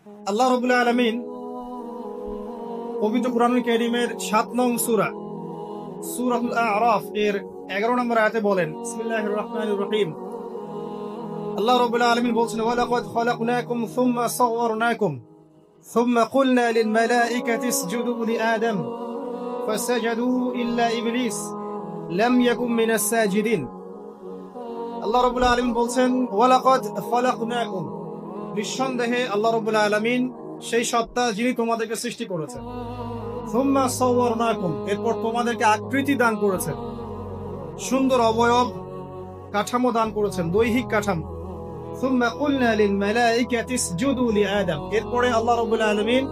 আল্লাহ রাব্বুল আলামিন পবিত্র কুরআনুল কারীমের ৭ নং সূরা সূরাতুল আ'রাফ এর ১১ নম্বর আয়াতে বলেন, বিসমিল্লাহির রহমানির রহিম। আল্লাহ রাব্বুল আলামিন বলছেন, ওয়ালাকাদ খালাকনাকুম সুম্মা সাওয়ারনাকুম সুম্মা কুলনা লিল মালাইকাতি ইসজুদু লিআদম ফাসাজাদু ইল্লা ইবলিস লাম ইয়াকুম মিনাস সাজিদিন। আল্লাহ রাব্বুল আলামিন বলছেন, ওয়ালাকাদ খালাকনাকুম, নিঃসন্দেহে আল্লাহ রাব্বুল আলামিন সেই সত্তা যিনি তোমাদেরকে সৃষ্টি করেছেন। সুম্মা সাওয়ারনাকুম, এরপর তোমাদেরকে আকৃতি দান করেছেন, সুন্দর অবয়ব কাঠামো দান করেছেন, দৈহিক কাঠামো। সুম্মা কুলনা লিল মালাইকাতি ইসজুদু লিআদম, এরপরে আল্লাহ রাব্বুল আলামিন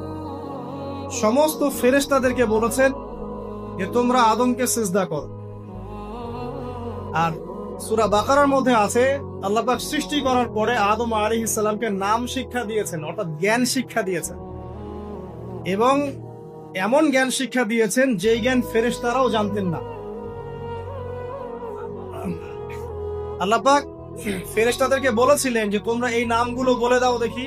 সমস্ত ফেরেশতাদেরকে বলেছেন যে তোমরা আদমকে সিজদা করো। আর সূরা বাকারার মধ্যে আছে, আল্লাহ পাক সৃষ্টি করার পরে আদম আলাইহিস সালামকে নাম শিক্ষা দিয়েছেন, অর্থাৎ জ্ঞান শিক্ষা দিয়েছেন, এবং এমন জ্ঞান শিক্ষা দিয়েছেন যেই জ্ঞান ফেরেশতারাও জানতেন না। আল্লাহ পাক ফেরেশতাদেরকে বলেছিলেন যে তোমরা এই নামগুলো বলে দাও দেখি,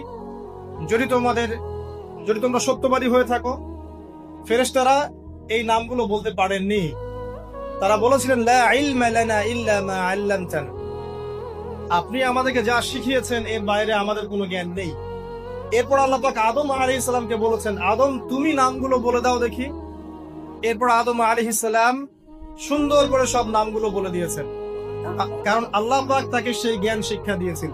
যদি তোমরা সত্যবাদী হয়ে থাকো। ফেরেশতারা এই নামগুলো বলতে পারেননি। তারা বলেছিলেন, লা ইলমা লানা ইল্লা মা আল্লামতানা, আপনি আমাদেরকে যা শিখিয়েছেন এর বাইরে আমাদের কোনো জ্ঞান নেই। এরপর আল্লাহ পাক আদম আলাইহিস সালামকে বলেছেন, আদম তুমি নামগুলো বলে দাও দেখি। এরপর আদম আলাইহিস সালাম সুন্দর করে সব নামগুলো বলে দিয়েছেন, কারণ আল্লাহ পাক তাকে সেই জ্ঞান শিক্ষা দিয়েছিল।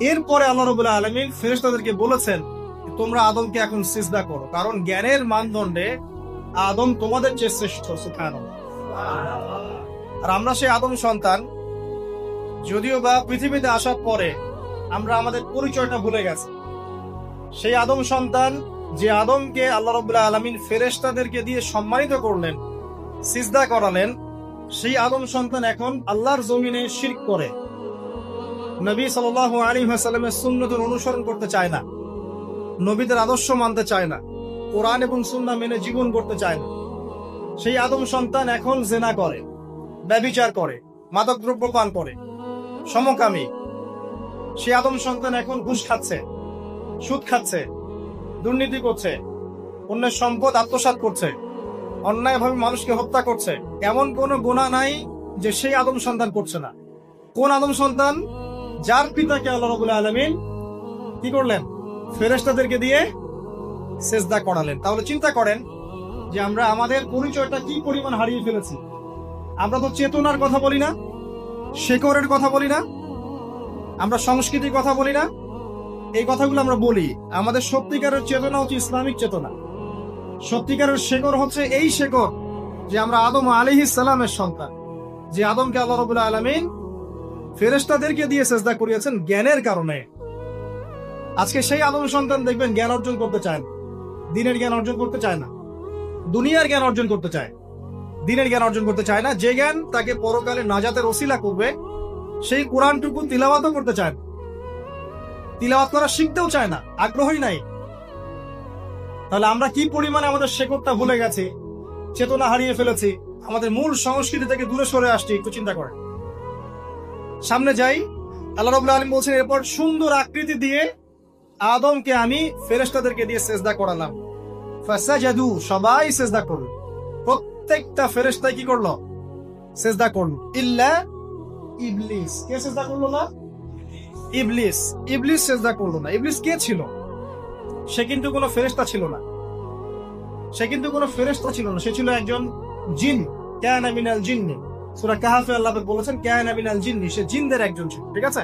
এরপরে আল্লাহ রাব্বুল আলামিন ফেরেশতাদেরকে বলেছেন, তোমরা আদমকে এখন সিজদা করো, কারণ জ্ঞানের মানদণ্ডে আদম তোমাদের চেয়ে শ্রেষ্ঠ। সুবহানাল্লাহ। আর আমরা সেই আদম সন্তান, যদিও বা পৃথিবীতে আসার পরে আমরা আমাদের পরিচয়টা ভুলে গেছি। সেই আদম সন্তান যে আদমকে আল্লাহ রাব্বুল আলামিন ফেরেশতাদেরকে দিয়ে সম্মানিত করলেন, সিজদা করালেন, সেই আদম সন্তান এখন আল্লাহর জমিনে শিরক করে, নবী সাল্লাল্লাহু আলাইহি ওয়াসাল্লামের সুন্নতের অনুসরণ করতে চায় না, নবীদের আদর্শ মানতে চায় না, কোরআন এবং সুন্নাহ মেনে জীবন করতে চায় না। সেই আদম সন্তান এখন জিনা করে, ব্যভিচার করে, মাদক দ্রব্য পান করে, সমকামী। সেই আদম সন্তান এখন ঘুষ খাচ্ছে, সুদ খাচ্ছে, দুর্নীতি করছে, অন্যের সম্পদ আত্মসাৎ করছে, অন্যায়ভাবে মানুষকে হত্যা করছে। এমন কোনো গুনাহ নাই যে সেই আদম সন্তান করছে না। কোন আদম সন্তান? যার পিতাকে আল্লাহ রাব্বুল আলামিন কি করলেন? ফেরেশতাদেরকে দিয়ে সিজদা করালেন। তাহলে চিন্তা করেন যে আমরা আমাদের পরিচয়টা কি পরিমাণ হারিয়ে ফেলেছি। আমরা তো চেতনার কথা বলি না, শেকড়ের কথা বলি না, আমরা সংস্কৃতির কথা বলি না। এই কথাগুলো আমরা বলি। আমাদের সত্যিকারের চেতনা হচ্ছে ইসলামিক চেতনা। সত্যিকারের শেকড় হচ্ছে এই শেকড় যে আমরা আদম আলাইহিস সালামের সন্তান, যে আদমকে আল্লাহ রাব্বুল আলামিন ফেরেশতাদেরকে দিয়ে সিজদা করিয়েছেন জ্ঞানের কারণে। আজকে সেই আদম সন্তান দেখবেন জ্ঞান অর্জন করতে চায় না, দিনের জ্ঞান অর্জন করতে চায় না, দুনিয়ার জ্ঞান অর্জন করতে চায়, দিনের জ্ঞান অর্জন করতে চায় না। যে জ্ঞান তাকে পরকালে নাজাতের ওসিলা করবে, সেই কোরআনটুকু তিলাওয়াতও করতে চায় না, তিলাওয়াত করা শিখতেও চায় না, আগ্রহই নাই। তাহলে আমরা কি পরিমাণে আমাদের শেকড়টা ভুলে গেছি, চেতনা হারিয়ে ফেলেছি, আমাদের মূল সংস্কৃতি থেকে দূরে সরে আসছি। একটু চিন্তা করেন। সামনে যাই। আল্লাহ রাব্বুল আলামিন বলছেন, এরপর সুন্দর আকৃতি দিয়ে আদমকে আমি ফেরেশতাদেরকে দিয়ে সিজদা করালাম। ফাসাজাদু, সবাই সিজদা করল, প্রত্যেকটা ফেরেশতা কি করলো? সিজদা করল। ইল্লা ইবলিস, কে সিজদা করলো না? ইবলিস। ইবলিস সিজদা করলো না। ইবলিস কে ছিল? সে কিন্তু কোনো ফেরেশতা ছিল না। সে ছিল একজন জিন। কানা মিনাল জিন্নি, সূরা কাহফে আল্লাহ পাক বলেছেন কানা মিনাল জিন্নি, সে জিনদের একজন ছিল। ঠিক আছে?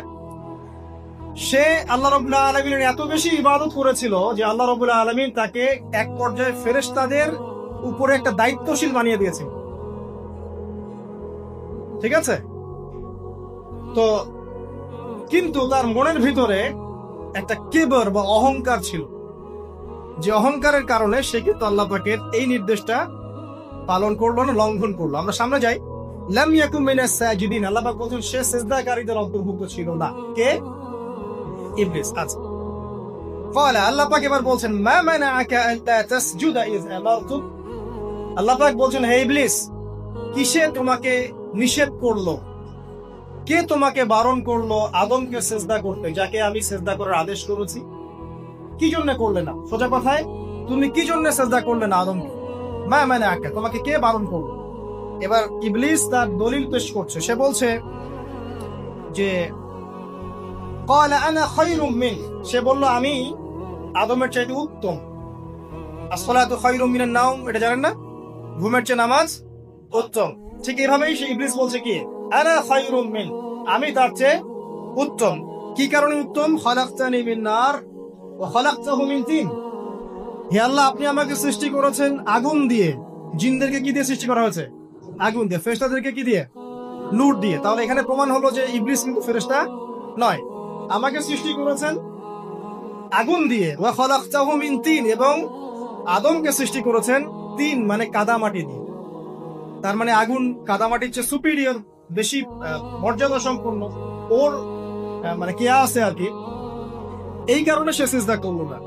সে আল্লাহ রাব্বুল আলামিনের এত বেশি ইবাদত করেছিল যে আল্লাহ রাব্বুল আলামিন তাকে এক পর্যায়ে ফেরেশতাদের উপরে একটা দায়িত্বশীল বানিয়ে দিয়েছিল। ঠিক আছে? তো কিন্তু তার মনের ভিতরে একটা কিবর বা অহংকার ছিল, যে অহংকারের কারণে সে কিন্তু আল্লাহ পাকের এই নির্দেশটা পালন করলো না, লঙ্ঘন করলো। আমরা সামনে যাই। লাম ইয়াকুম মিনাস সাজিদিন, আল্লাহ পাক বলেন সে সিজদাকারীদের অন্তর্ভুক্ত ছিল না। কে? ইবলিস। আচ্ছা, ক্বালা, আল্লাহ পাক এবার বলছেন, মা মানাআকা আল্লা তাসজুদা ইয আমারতুক, আল্লাহ পাক বলছেন, হে ইবলিস, কিসে তোমাকে নিষেধ করলো, কে তোমাকে বারণ করলো আদমকে সিজদা করতে, যাকে আমি সিজদা করার আদেশ করেছি? কি জন্য করলে না? সোজা কথায়, তুমি কি জন্য সেজদা করলে না আদমকে? মা মানে আকা, তোমাকে কে বারণ করলো? এবার ইবলিস তার দলিল পেশ করছে। সে বলছে যে ক্বালা আনা খায়রুম মিন, সে বলল আমি আদমের চাইতে উত্তম। আসসালাতু খায়রুম মিনান নাওম, এটা জানেন না? ঘুমের চেয়ে নামাজ উত্তম। ঠিক এভাবেই সে ইবলিস বলছে কি, আনা খায়রুম মিন, আমি তার চেয়ে উত্তম। কি কারণে উত্তম? খালাকতানি মিন নার ওয়া খালাকতাহু মিন তিন, হে আল্লাহ, আপনি আমাকে সৃষ্টি করেছেন আগুন দিয়ে, জিনদেরকে কি দিয়ে সৃষ্টি করা হয়েছে? আগুন দিয়ে। ফেরেশতাদেরকে কি দিয়ে? নূর দিয়ে। তাহলে এখানে প্রমাণ হলো যে ইবলিস কিন্তু ফেরেশতা নয়। আমাকে সৃষ্টি করেছেন আগুন দিয়ে, ওয়া খালাকতাহু মিন তিন, এবং আদমকে সৃষ্টি করেছেন তিন মানে কাদামাটি দিয়ে। তার মানে আগুন কাদামাটির চেয়ে সুপিরিয়র, বেশি মর্যাদা সম্পন্ন, ওর মানে কে আছে আর কি। এই কারণে সে সিজদা করলো না।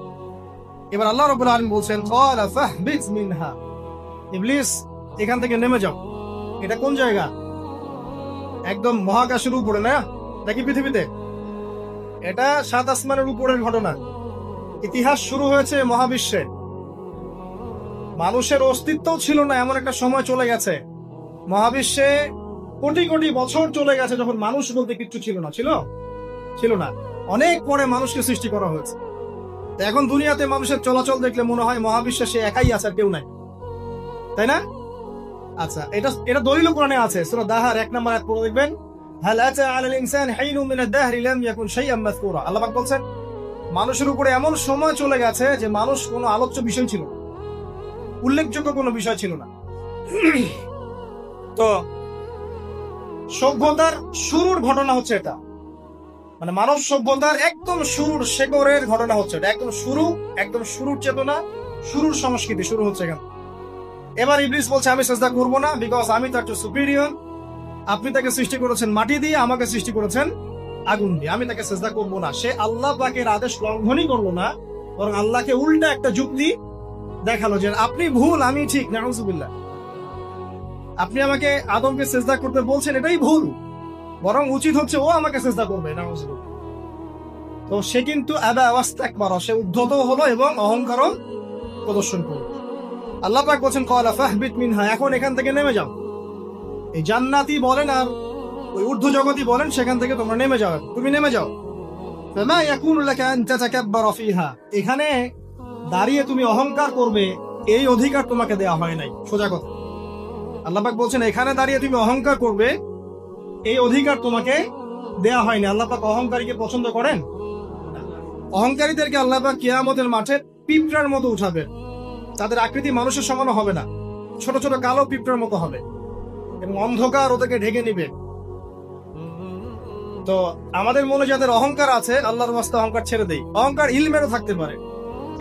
এবার আল্লাহ রাব্বুল আলামিন বলছেন ক্বালা ফাহবিজ মিনহা, ইবলিস এখান থেকে নেমে যাও। এটা কোন জায়গা? একদম মহাকাশের উপরে না, নাকি পৃথিবীতে? এটা সাত আসমানের উপরের ঘটনা। ইতিহাস শুরু হয়েছে মহাবিশ্বে। মানুষের অস্তিত্বও ছিল না, এমন একটা সময় চলে গেছে। মহাবিশ্বে কোটি কোটি বছর চলে গেছে যখন মানুষ বলতে কিচ্ছু ছিল না। ছিল না। অনেক পরে মানুষকে সৃষ্টি করা হয়েছে। তো এখন দুনিয়াতে মানুষের চলাচল দেখলে মনে হয় মহাবিশ্বে সে একাই আছে, আর কেউ নাই, তাই না? আচ্ছা, এটা দলিল কোরআনে আছে। সূরা দাহার 1 নম্বর আয়াত পড়ে দেখবেন, হাল আতা আলাল ইনসানি হিনুম মিনাদ দাহরি লাম ইয়াকুন শাইআম মাযকুরা। আল্লাহ পাক বলছেন মানুষের উপরে এমন সময় চলে গেছে যে মানুষ কোনো আলোচ্য বিষয় ছিল না, উল্লেখযোগ্য কোনো বিষয় ছিল না। তো সভ্যতার শুরুর ঘটনা হচ্ছে এটা, মানে মানব সভ্যতার একদম শুরুর শেকড়ের ঘটনা হচ্ছে এটা। একদম শুরুর চেতনা, শুরুর সংস্কৃতি শুরু হচ্ছে এখানে। এবার ইবলিস বলছে আমি সিজদা করব না, বিকজ আমি তার চেয়ে সুপিরিয়র। আপনি তাকে সৃষ্টি করেছেন মাটি দিয়ে, আমাকে সৃষ্টি করেছেন আগুন দিয়ে, আমি তাকে সিজদা করব না। সে আল্লাহ পাকের আদেশ লঙ্ঘনই করলো না, বরং আল্লাহকে উল্টা একটা যুক্তি দেখালো যে আপনি ভুল, আমি ঠিক। নাউজুবিল্লাহ, আপনি আমাকে আদমকে সিজদা করতে বলছেন, এটাই ভুল, বরং উচিত হচ্ছে ও আমাকে সিজদা করবে। নাউজুবিল্লাহ। তো সে কিন্তু আবা ওয়াস্তাকবার, সে উদ্ধত হলো এবং অহংকারও প্রদর্শন করলো। আল্লাহ পাক বলেন ক্বালা ফাহবিত মিনহা, এখন এখান থেকে নেমে যাও। এই জান্নাতি বলেন আর ওই ঊর্ধ্ব জগতই বলেন, সেখান থেকে তোমরা নেমে যাও, তুমি নেমে যাও। ফামা ইয়াকুনু লাকা আন তাতাকাব্বারা ফিহা, এখানে দাঁড়িয়ে তুমি অহংকার করবে এই অধিকার তোমাকে দেওয়া হয় নাই। সোজা কথা, আল্লাহ পাক বলছেন এখানে দাঁড়িয়ে তুমি অহংকার করবে এই অধিকার তোমাকে দেওয়া হয়নি। আল্লাহ পাক অহংকারীকে পছন্দ করেন? অহংকারীদেরকে আল্লাহ পাক কিয়ামতের মাঠে পিঁপড়ার মতো উঠাবেন। তাদের আকৃতি মানুষের সমান হবে না, ছোট ছোট কালো পিঁপড়ার মতো হবে, এবং অন্ধকার ওদেরকে ঢেকে নিবে। তো আমাদের মনে যাদের অহংকার আছে, আল্লাহর ওয়াস্তে অহংকার ছেড়ে দেই। অহংকার ইলমেরও থাকতে পারে।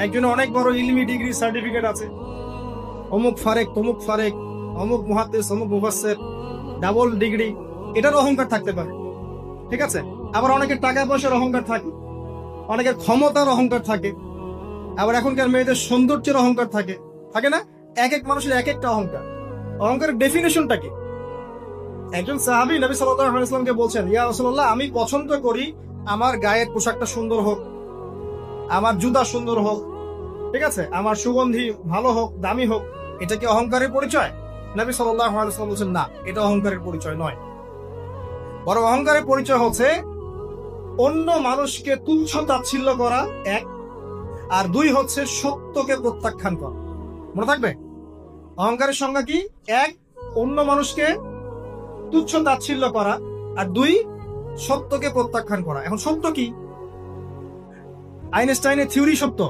একজনের অনেক বড় ইলমি ডিগ্রি সার্টিফিকেট আছে, অমুক ফারেক তমুক ফারেক, অমুক মুহাদ্দিস অমুক মুফাসসির, ডাবল ডিগ্রি, এটার অহংকার থাকতে পারে, ঠিক আছে? আবার অনেকের টাকা পয়সার অহংকার থাকে, অনেকের ক্ষমতার অহংকার থাকে, আবার এখনকার মেয়েদের সৌন্দর্যের অহংকার থাকে না? এক এক মানুষের এক একটা অহংকার। অহংকারের ডেফিনেশনটা কি? একজন সাহাবী নবী সাল্লাল্লাহু আলাইহি ওয়াসাল্লামকে বলছেন, ইয়া রাসূলুল্লাহ, আমি পছন্দ করি আমার গায়ের পোশাকটা সুন্দর হোক, আমার জুতা সুন্দর হোক, ঠিক আছে, আমার সুগন্ধি ভালো হোক, দামি হোক। এটা কি অহংকারের পরিচয়? নবী সাল্লাল্লাহু আলাইহি ওয়াসাল্লাম বলছেন না, এটা অহংকারের পরিচয় নয়। বরং অহংকারের পরিচয় হচ্ছে অন্য মানুষকে তুচ্ছ তাচ্ছিল্য করা, এক, আর দুই হচ্ছে সত্যকে প্রত্যাখ্যান করা। মনে থাকবে অহংকারের সংজ্ঞা কি? এক, অন্য মানুষকে তুচ্ছ তাচ্ছিল্য করা, আর দুই, সত্যকে প্রত্যাখ্যান করা। এখন সত্য কি? আইনস্টাইনের থিওরি সত্য,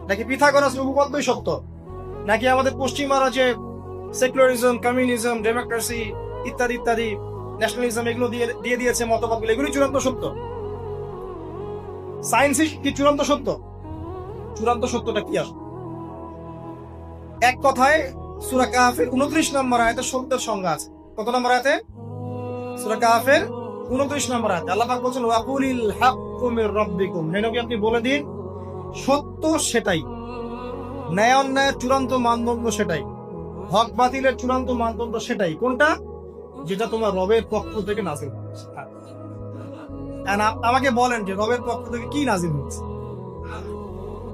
নাকি পিথাগোরাস উপপাদ্যই সত্য, নাকি আমাদের পশ্চিমারা যে সেকুলারিজম, কমিউনিজম, ডেমোক্রেসি ইত্যাদি ইত্যাদি, ন্যাশনালিজম, এগুলো দিয়ে দিয়েছে মতবাদগুলো, এগুলি চূড়ান্ত সত্য? সায়েন্সই কি চূড়ান্ত সত্য? চূড়ান্ত সত্যটা কি আসলে? এক কথায় সূরা কাহফের 29 নম্বর আয়াতে সত্যের সংজ্ঞা আছে। কত নম্বর আয়াতে? সূরা কাহফের 29 নম্বর আয়াতে আল্লাহ পাক বলেন ওয়াকুলিল হাক্কু মির রাব্বিকুম, হে নবী আপনি বলে দিন সত্য সেটাই, ন্যায় অন্যায়ের চূড়ান্ত মানদণ্ড সেটাই, হক বাতিলের চূড়ান্ত মানদণ্ড সেটাই। কোনটা? যেটা তোমার রবের পক্ষ থেকে নাযিল হয়েছে। আমাকে বলেন যে রবের পক্ষ থেকে কি নাযিল হয়েছে?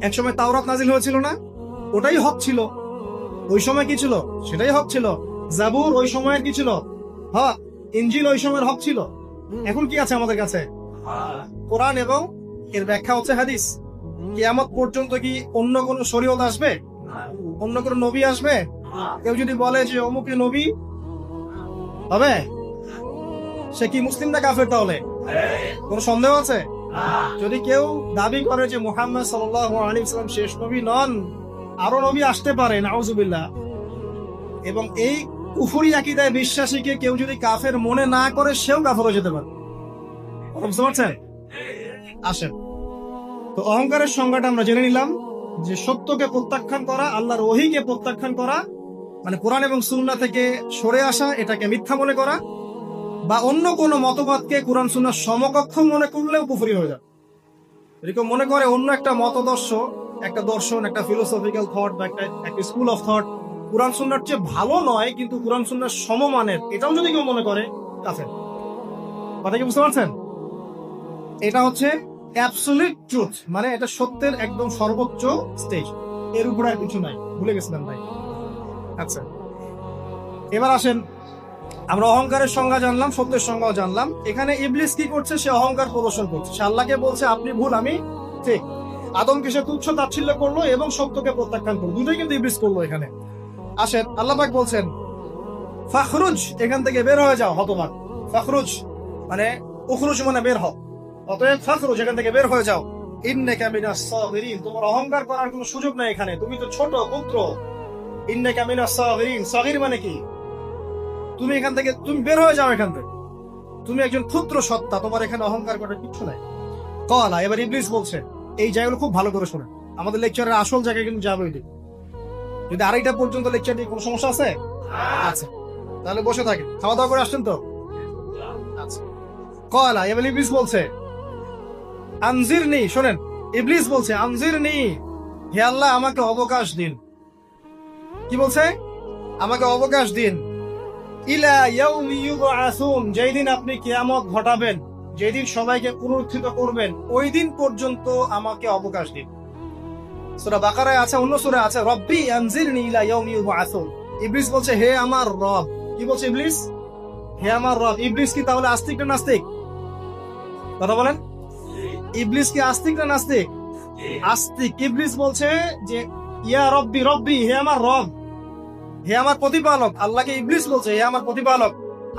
একসময় তাওরাত নাজিল হয়েছিল না, ওটাই হক ছিল। ওই সময় কি ছিল? সেটাই হক ছিল। জাবুর ওই সময়ের কি ছিল? হক। ইনজিল ওই সময়ের হক ছিল। এখন কি আছে আমাদের কাছে? কোরআন এবং এর ব্যাখ্যা হচ্ছে হাদিস। কিয়ামত পর্যন্ত কি অন্য কোন শরীয়ত আসবে? অন্য কোন নবী আসবে? কেউ যদি বলে যে অমুকে নবী হবে, সে কি মুসলিম না কাফের? তাহলে কোন সন্দেহ আছে? যদি কেউ দাবি করে যে মুহাম্মদ সাল্লাল্লাহু আলাইহি ওয়াসাল্লাম শেষ নবী নন, আরো নবী আসতে পারে, নাউজুবিল্লাহ, এবং এই কুফরি আকীদায় বিশ্বাসীকে কেউ যদি কাফের মনে না করে, সেও কাফের হয়ে যেতে পারে। বুঝতে পারছেন? আসেন, তো অহংকারের সংজ্ঞাটা আমরা জেনে নিলাম যে সত্যকে প্রত্যাখ্যান করা, আল্লাহর ওহীকে প্রত্যাখ্যান করা, মানে কোরআন এবং সুন্নাহ থেকে সরে আসা, এটাকে মিথ্যা মনে করা, বা অন্য কোনো মতবাদকে কোরআন সুন্নাহর সমকক্ষ মনে করলেও কুফরি হয়ে যায়। এরকম মনে করে অন্য একটা মতদর্শ, একটা দর্শন, একটা ফিলোসফিক্যাল থট বা একটা স্কুল অফ থট কোরআন সুন্নাহর চেয়ে ভালো নয়, কিন্তু কোরআন সুন্নাহর সমমানের, এটাও যদি কেউ মনে করে, কাফের। কথা কি বুঝতে পারছেন? এটা হচ্ছে অ্যাবসলিউট ট্রুথ, মানে এটা সত্যের একদম সর্বোচ্চ স্টেজ, এর উপরে আর কিছু নাই। ভুলে গেছিলাম ভাই। আচ্ছা, এবার আসেন, আমরা অহংকারের সংজ্ঞা জানলাম, সত্যের সংজ্ঞাও জানলাম। এখানে ইবলিস কি করছে? সে অহংকার প্রদর্শন করছে। সে আল্লাহকে বলছে আপনি ভুল, আমি ঠিক। আদমকে সে তুচ্ছ তাচ্ছিল্য করলো এবং সত্যকে প্রত্যাখ্যান করলো, দুটোই কিন্তু ইবলিস করলো এখানে। আসেন, আল্লাহ পাক বলছেন ফাখরুজ, এখান থেকে বের হয়ে যাও হতভাগ। ফাখরুজ মানে উখরুজ মানে বের হও, অতএব ফাখরুজ, এখান থেকে বের হয়ে যাও। ইন্নাকা মিনাস সাগিরিন, তোমার অহংকার করার কোনো সুযোগ নাই এখানে, তুমি তো ছোট পুত্র। ইন্নাকা মিনাস সাগিরিন, সাগির মানে কি? তুমি এখান থেকে, তুমি বের হয়ে যাও এখান থেকে, তুমি একজন ক্ষুদ্র সত্তা, তোমার এখানে অহংকার করার কিছু নাই। কলা, এবার ইবলিস বলছে, এই জায়গাগুলো খুব ভালো করে শোনেন, আমাদের লেকচারের আসল জায়গায় কিন্তু যাবে। যদি আড়াইটা পর্যন্ত লেকচার দিয়ে কোনো সমস্যা আছে? আচ্ছা, তাহলে বসে থাকেন। খাওয়া দাওয়া করে আসছেন তো? আচ্ছা, কলা, এবার ইবলিস বলছে আনজিরনি, শোনেন, ইবলিস বলছে আনজিরনি, হে আল্লাহ আমাকে অবকাশ দিন। কি বলছে? আমাকে অবকাশ দিন। ইলা ইয়াউমি ইউবআসুন, যেই দিন আপনি কিয়ামত ঘটাবেন, যেই দিন সবাইকে পুনরুত্থিত করবেন, ওই দিন পর্যন্ত আমাকে অবকাশ দিন। সূরা বাকারায় আছে, অন্য সূরায় আছে, রব্বি আনজিরনি ইলা ইয়াউমি ইউবআসুন। ইবলিস বলছে হে আমার রব। কি বলছে ইবলিস? হে আমার রব। ইবলিস কি তাহলে আস্তিক না নাস্তিক? কথা বলেন, ইবলিস কি আস্তিক না নাস্তিক? আস্তিক। ইবলিস বলছে যে ইয়া রব্বি, রব্বি হে আমার রব, হে আমার প্রতিপালক। আল্লাহকে ইবলিস বলছে হে আমার প্রতিপালক,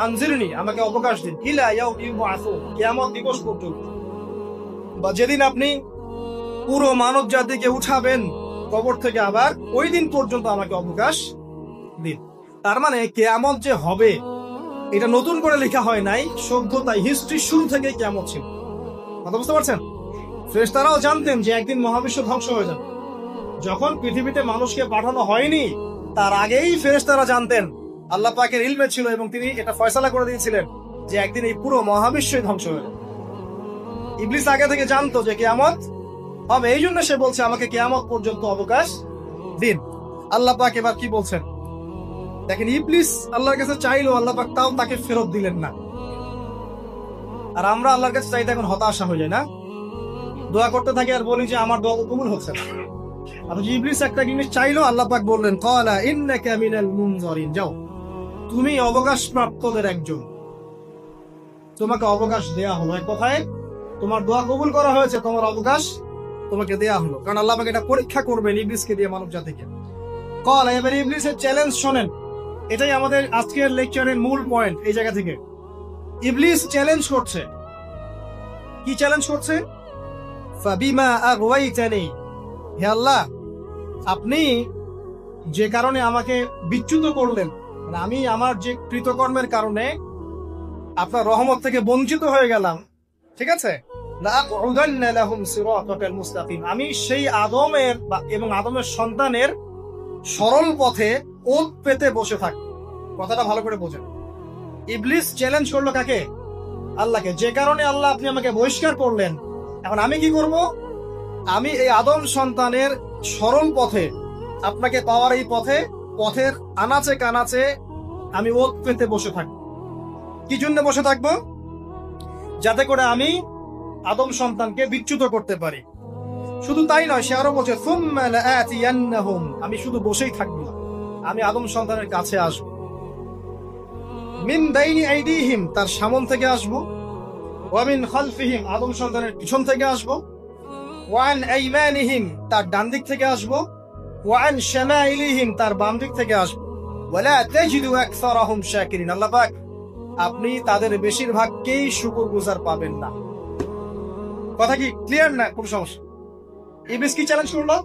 আনজিরনি আমাকে অবকাশ দিন, ইলা ইয়াউমি ইউবআসুন, কিয়ামত দিবস পর্যন্ত, বা যেদিন আপনি পুরো মানব জাতিকে উঠাবেন কবর থেকে, আবার ওই দিন পর্যন্ত আমাকে অবকাশ দিন। তার মানে কিয়ামত যে হবে এটা নতুন করে লেখা হয় নাই, সভ্যতা হিস্ট্রি শুরু থেকে কিয়ামত ছিল। কথা বুঝতে পারছেন? ফেরেশতারাও জানতেন যে একদিন মহাবিশ্ব ধ্বংস হয়ে যাবে। যখন পৃথিবীতে মানুষকে পাঠানো হয়নি তার আগেই ফেরেশতারা জানতেন, আল্লাহ পাকের ইলমে ছিল এবং তিনি এটা ফয়সালা করে দিয়েছিলেন যে একদিন এই পুরো মহাবিশ্বই ধ্বংস হয়ে যাবে। ইবলিস আগে থেকে জানতো যে কিয়ামত হবে, এই জন্য সে বলছে আমাকে কিয়ামত পর্যন্ত অবকাশ দিন। আল্লাহ পাক এবার কি বলছেন দেখেন, ইবলিস আল্লাহর কাছে চাইলো, আল্লাহ পাক তাও তাকে ফেরত দিলেন না। আর আমরা আল্লাহর কাছে চাইতে এখন হতাশা হয়ে যায় না, দোয়া করতে থাকি আর বলি যে আমার দোয়া কবুল হচ্ছে না। আর ইবলিস একটা জিনিস চাইলো, আল্লাহ পাক বললেন ক্বালা ইন্নাকা মিনাল মুনজারিন, যাও তুমি অবকাশ প্রাপ্তদের একজন, তোমাকে অবকাশ দেয়া হলো। এক কথায় তোমার দোয়া কবুল করা হয়েছে, তোমার অবকাশ তোমাকে দেয়া হলো, কারণ আল্লাহ পাক এটা পরীক্ষা করবেন ইবলিসকে দিয়ে, মানব জাতিকে। ক্বালা, এবার ইবলিসের চ্যালেঞ্জ শোনেন, এটাই আমাদের আজকের লেকচারের মূল পয়েন্ট। এই জায়গা থেকে ইবলিস চ্যালেঞ্জ করছে। কি চ্যালেঞ্জ করছে? ফাবিমা আগওয়াইতানি, হে আল্লাহ আপনি যে কারণে আমাকে বিচ্যুত করলেন, মানে আমি আমার যে কৃতকর্মের কারণে আপনার রহমত থেকে বঞ্চিত হয়ে গেলাম, ঠিক আছে, লাআকুদান্না লাহুম সিরাতাকাল মুস্তাকিম, আমি সেই আদমের এবং আদমের সন্তানের সরল পথে ওত পেতে বসে থাক। কথাটা ভালো করে বোঝেন। ইবলিস চ্যালেঞ্জ করলো কাকে? আল্লাহকে। যে কারণে আল্লাহ আপনি আমাকে বহিষ্কার করলেন, এখন আমি কি করব? আমি এই আদম সন্তানের সরল পথে, আপনাকে পাওয়ার এই পথে, পথের আনাচে কানাচে আমি ওত পেতে বসে থাকবো। কি জন্য বসে থাকবো? যাতে করে আমি আদম সন্তানকে বিচ্যুত করতে পারি। শুধু তাই নয়, সে আরো বলছে সুম্মা লাআতিয়ান্নাহুম, আমি শুধু বসেই থাকবো না, আমি আদম সন্তানের কাছে আসবো। মিন বাইনি আইদিহিম, তার সামন থেকে আসবো, ওয়া মিন খালফিহিম, আদম সন্তানের পিছন থেকে আসবো, ওয়া আন আইমানিহিম, তার ডান দিক থেকে আসবো, ওয়া আন শামাইলিহিম, তার বাম দিক থেকে আসবো। ওয়ালা তাজিদু আকসারাহুম শাকিরিন, আল্লাহ পাক আপনি তাদের বেশিরভাগকেই শুকরগুজার পাবেন না। কথা কি ক্লিয়ার না? কোন সমস্যা? ইবলিস কি চ্যালেঞ্জ করলো?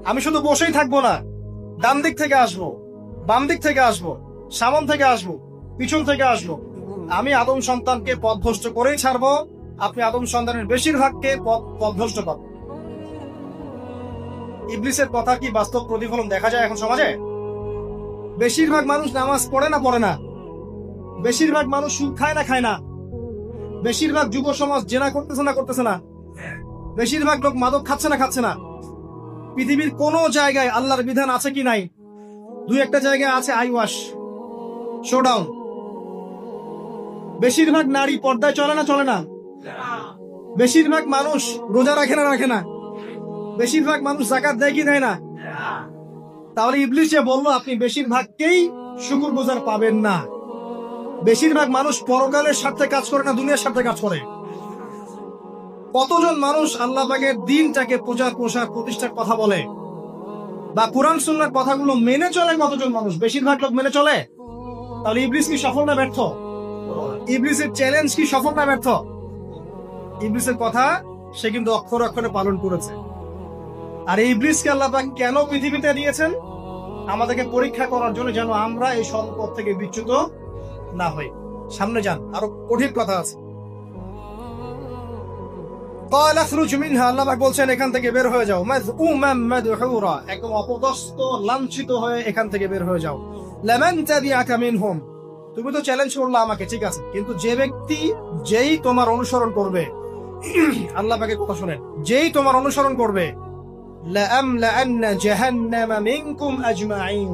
আমি শুধু বসেই থাকবো না, ডান দিক থেকে আসবো, বাম দিক থেকে আসবো, সামন থেকে আসবো, পিছন থেকে আসবো, আমি আদম সন্তানকে পথভ্রষ্ট করেই ছাড়বো, আপনি আদম সন্তানের বেশিরভাগকে পথভ্রষ্ট পাবেন। ইবলিসের কথা কি বাস্তব প্রতিফলন দেখা যায় এখন সমাজে? বেশিরভাগ মানুষ নামাজ পড়ে না পড়ে না, বেশিরভাগ মানুষ সুদ খায় না খায় না, বেশিরভাগ যুব সমাজ জেনা করতেছে না করতেছে না, বেশিরভাগ লোক মাদক খাচ্ছে না খাচ্ছে না। পৃথিবীর কোন জায়গায় আল্লাহর বিধান আছে কি নাই? দুই একটা জায়গায় আছে আই ওয়াশ, শোডাউন। বেশিরভাগ নারী পর্দায় চলে না চলে না, বেশিরভাগ মানুষ রোজা রাখে না রাখে না, বেশিরভাগ মানুষ যাকাত দেয় কি দেয় না। তাহলে ইবলিস যে বললো আপনি বেশিরভাগকেই শুকরগুজার পাবেন না, বেশিরভাগ মানুষ পরকালের স্বার্থে কাজ করে না, দুনিয়ার স্বার্থে কাজ করে। কতজন মানুষ আল্লাহ পাকের দ্বীনটাকে প্রচার প্রসার প্রতিষ্ঠার কথা বলে বা কুরআন সুন্নাহর কথাগুলো মেনে চলে? কতজন মানুষ? বেশিরভাগ লোক মেনে চলে। তাহলে ইবলিস কি সফল না ব্যর্থ? ইবলিসের চ্যালেঞ্জ কি সফল না ব্যর্থ? ইবলিসের কথা সে কিন্তু অক্ষরে অক্ষরে পালন করেছে। আর এই ইবলিসকে আল্লাহ পাক কেন পৃথিবীতে দিয়েছেন? আমাদেরকে পরীক্ষা করার জন্য, যেন আমরা এই সম্পদ থেকে বিচ্যুত না হই। সামনে যান, আরো কঠিন কথা আছে। ক্বালা খরুজ মিনহা, আল্লাহ পাক বলছেন এখান থেকে বের হয়ে যাও। মাযউমান মাদহুরা, একদম অপদস্থ লাঞ্ছিত হয়ে এখান থেকে বের হয়ে যাও। লামান তাবিআকা মিনহুম, তুমি তো চ্যালেঞ্জ করলে আমাকে, ঠিক আছে, কিন্তু যে ব্যক্তি যেই তোমার অনুসরণ করবে, আল্লাহ পাকের কথা শুনেন, যেই তোমার অনুসরণ করবে, লাআমলাআন্না জাহান্নামা মিনকুম আজমাইন,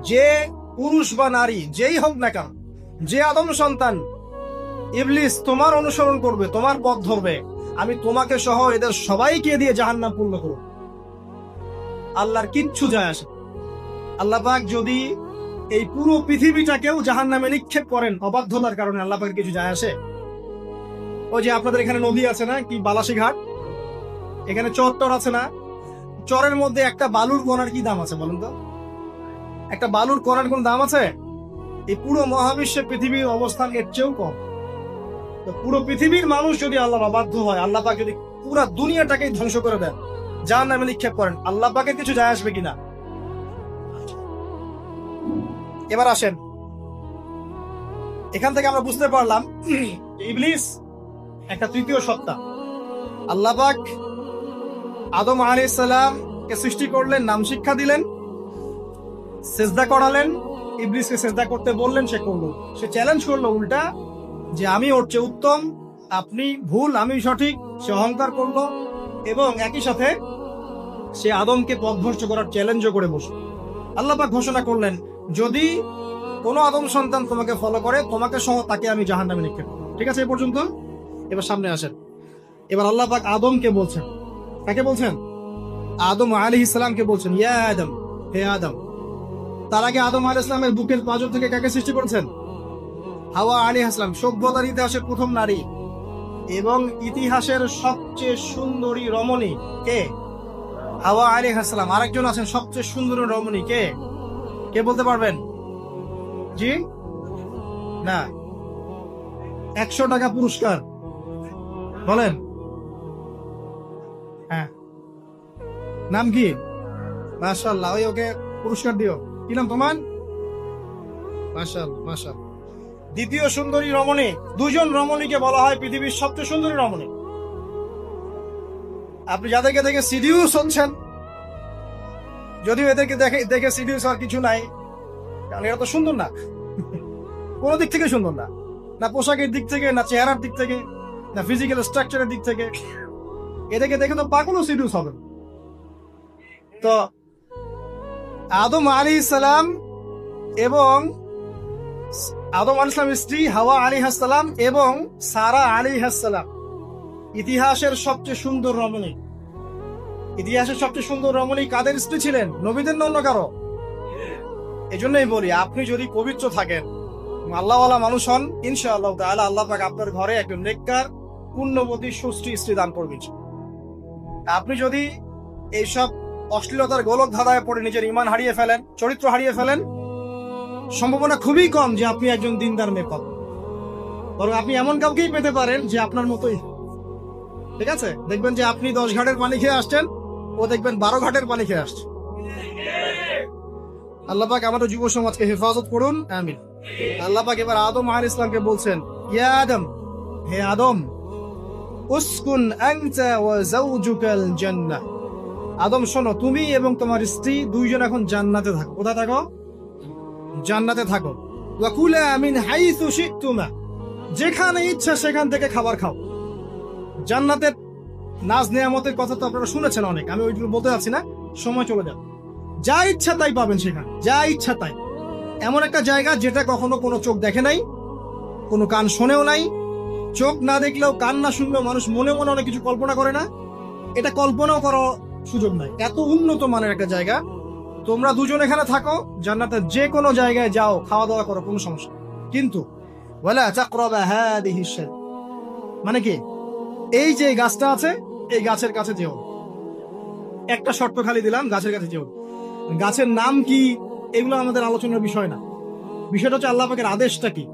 যে পুরুষ বা নারী যেই হোক না কেন, যে আদম সন্তান ইবলিস তোমার অনুসরণ করবে, তোমার পথ ধরবে, আমি তোমাকে সহ এদের সবাইকে দিয়ে জাহান্নাম পূর্ণ করব। আল্লাহর কিচ্ছু যায় আসে। আল্লাহ পাক যদি এই পুরো পৃথিবীটাকেও জাহান্নামে নিক্ষেপ করেন অবাধ্যতার কারণে, আল্লাহ পাকের কিছু যায় আসে? ওই যে আপনাদের এখানে নদী আছে না, কি বালাসী ঘাট, এখানে চর টর আছে না, চরের মধ্যে একটা বালুর কণার কি দাম আছে বলুন তো? একটা বালুর কণার কোন দাম আছে? এই পুরো মহাবিশ্বে পৃথিবীর অবস্থান এর চেয়েও কম। তো পুরো পৃথিবীর মানুষ যদি আল্লাহর অবাধ্য হয়, আল্লাহ পাক যদি পুরো দুনিয়াটাকে ধ্বংস করে দেন, জাহান্নামে নিক্ষেপ করেন, আল্লাহ পাকের কিছু যায় আসবে কিনা? এবার আসেন, এখান থেকে আমরা বুঝতে পারলাম ইবলিস একটা তৃতীয় সত্তা। আল্লাহ পাক আদম আলাইহিস সালাম কে সৃষ্টি করলেন, নাম শিক্ষা দিলেন, সিজদা করালেন, ইবলিসকে সিজদা করতে বললেন, সে করলো। সে চ্যালেঞ্জ করলো উল্টা যে আমি ওর চেয়ে উত্তম, আপনি ভুল, আমি সঠিক। সে অহংকার করলো এবং একই সাথে সে আদমকে পথভ্রষ্ট করার চ্যালেঞ্জও করে বসল। আল্লাহ পাক ঘোষণা করলেন, যদি কোনো আদম সন্তান তোমাকে ফলো করে, তোমাকে সহ তাকে আমি জাহান্নামে নিক্ষেপ করব। ঠিক আছে এই পর্যন্ত? এবার সামনে আসেন। এবার আল্লাহ পাক আদমকে বলছেন, কাকে বলছেন? আদম আলাইহিস সালামকে বলছেন, ইয়া আদম, হে আদম। তার আগে আদম আলাইহিস সালামের বুকের পাঁজর থেকে কাকে সৃষ্টি করেছেন? হাওয়া আলাইহিস সালাম, সভ্যতার ইতিহাসের প্রথম নারী এবং ইতিহাসের সবচেয়ে সুন্দরী রমণী কে? হাওয়া আলাইহিস সালাম। আরেকজন আছেন সবচেয়ে সুন্দরী রমণী, কে? কে বলতে পারবেন? জি না, 100 টাকা পুরস্কার বলেন। হ্যাঁ, নাম কি? মাশাআল্লাহ, ওই ওকে পুরস্কার দিও। কি নাম তোমার? মাশাআল্লাহ, মাশাআল্লাহ। দ্বিতীয় সুন্দরী রমণী, দুজন রমণীকে বলা হয় পৃথিবীর সবচেয়ে সুন্দরী রমণী। আপনি যাদেরকে দেখে সিডিউস হচ্ছেন, যদিও এদেরকে দেখে সিডিউস আর কিছু নাই, কারণ এরা তো সুন্দর না, কোনো দিক থেকে সুন্দর না, না পোশাকের দিক থেকে, না চেহারার দিক থেকে, না ফিজিক্যাল স্ট্রাকচারের দিক থেকে। এদেরকে দেখে তো পাগলও সিডিউস হবে। তো আদম আলাইহিস সালাম এবং আদম আলাইহিস সালামের স্ত্রী হাওয়া আলাইহিস সালাম এবং সারা আলাইহিস সালাম, ইতিহাসের সবচেয়ে সুন্দর রমণী, ইতিহাসের সবচেয়ে সুন্দর রমণী কাদের স্ত্রী ছিলেন? নবীদের না অন্য কারো? এই জন্যই বলি, আপনি যদি পবিত্র থাকেন, আল্লাহওয়ালা মানুষ হন, ইনশাআল্লাহ তাআলা আল্লাহ পাক আপনার ঘরে একজন নেককার পুণ্যবতী সুষ্ঠী স্ত্রী দান করবেন। আপনি যদি এইসব অশ্লীলতার গোলক ধাঁধায় পড়ে নিজের ঈমান হারিয়ে ফেলেন, চরিত্র হারিয়ে ফেলেন, সম্ভাবনা খুবই কম যে আপনি একজন দিনদার মেয়ে পাবেন। বরং আপনি এমন কাউকেই পেতে পারেন যে আপনার মতোই, ঠিক আছে? দেখবেন যে আপনি 10 ঘাটের পানি খেয়ে আসছেন, ও দেখবেন 12 ঘাটের পানি খেয়ে আসছে। আল্লাহ পাক আমাদের যুব সমাজকে হেফাজত করুন, আমিন। আল্লাহ পাক এবার আদম আলাইহিস সালামকে বলছেন, ইয়া আদম, হে আদম, উসকুন আনতা ওয়া যাওজুকাল জান্নাহ। আদম শোনো, তুমি এবং তোমার স্ত্রী দুইজন এখন জান্নাতে থাকো। কোথায় থাকো? জান্নাতে থাকো। ওয়া কুলা মিন হাইসু শি'তুমা, যেখানে ইচ্ছা সেখান থেকে খাবার খাও। জান্নাতের নাজ নেয়ামতের কথা তো আপনারা শুনেছেন অনেক, আমি ওইগুলো বলতে যাচ্ছি না, সময় চলে যাবে। যা ইচ্ছা তাই পাবেন সেখানে, যা ইচ্ছা তাই। এমন একটা জায়গা যেটা কখনো কোনো চোখ দেখে নাই, কোনো কান শোনেও নাই। চোখ না দেখলেও, কান না শুনলেও মানুষ মনে মনে অনেক কিছু কল্পনা করে না, এটা কল্পনাও করার সুযোগ নাই। এত উন্নত মানের একটা জায়গা। তোমরা দুজন এখানে থাকো, জান্নাতের যে কোনো জায়গায় যাও, খাওয়া দাওয়া করো, কোনো সমস্যা। কিন্তু ওয়ালা তাকরাবা হাদিহি শাই, মানে কি, এই যে গাছটা আছে, এই গাছের কাছে যেও। একটা শর্ত খালি দিলাম, গাছের কাছে যেও। গাছের নাম কি এগুলো আমাদের আলোচনার বিষয় না। বিষয়টা হচ্ছে আল্লাহ পাকের আদেশটা কি।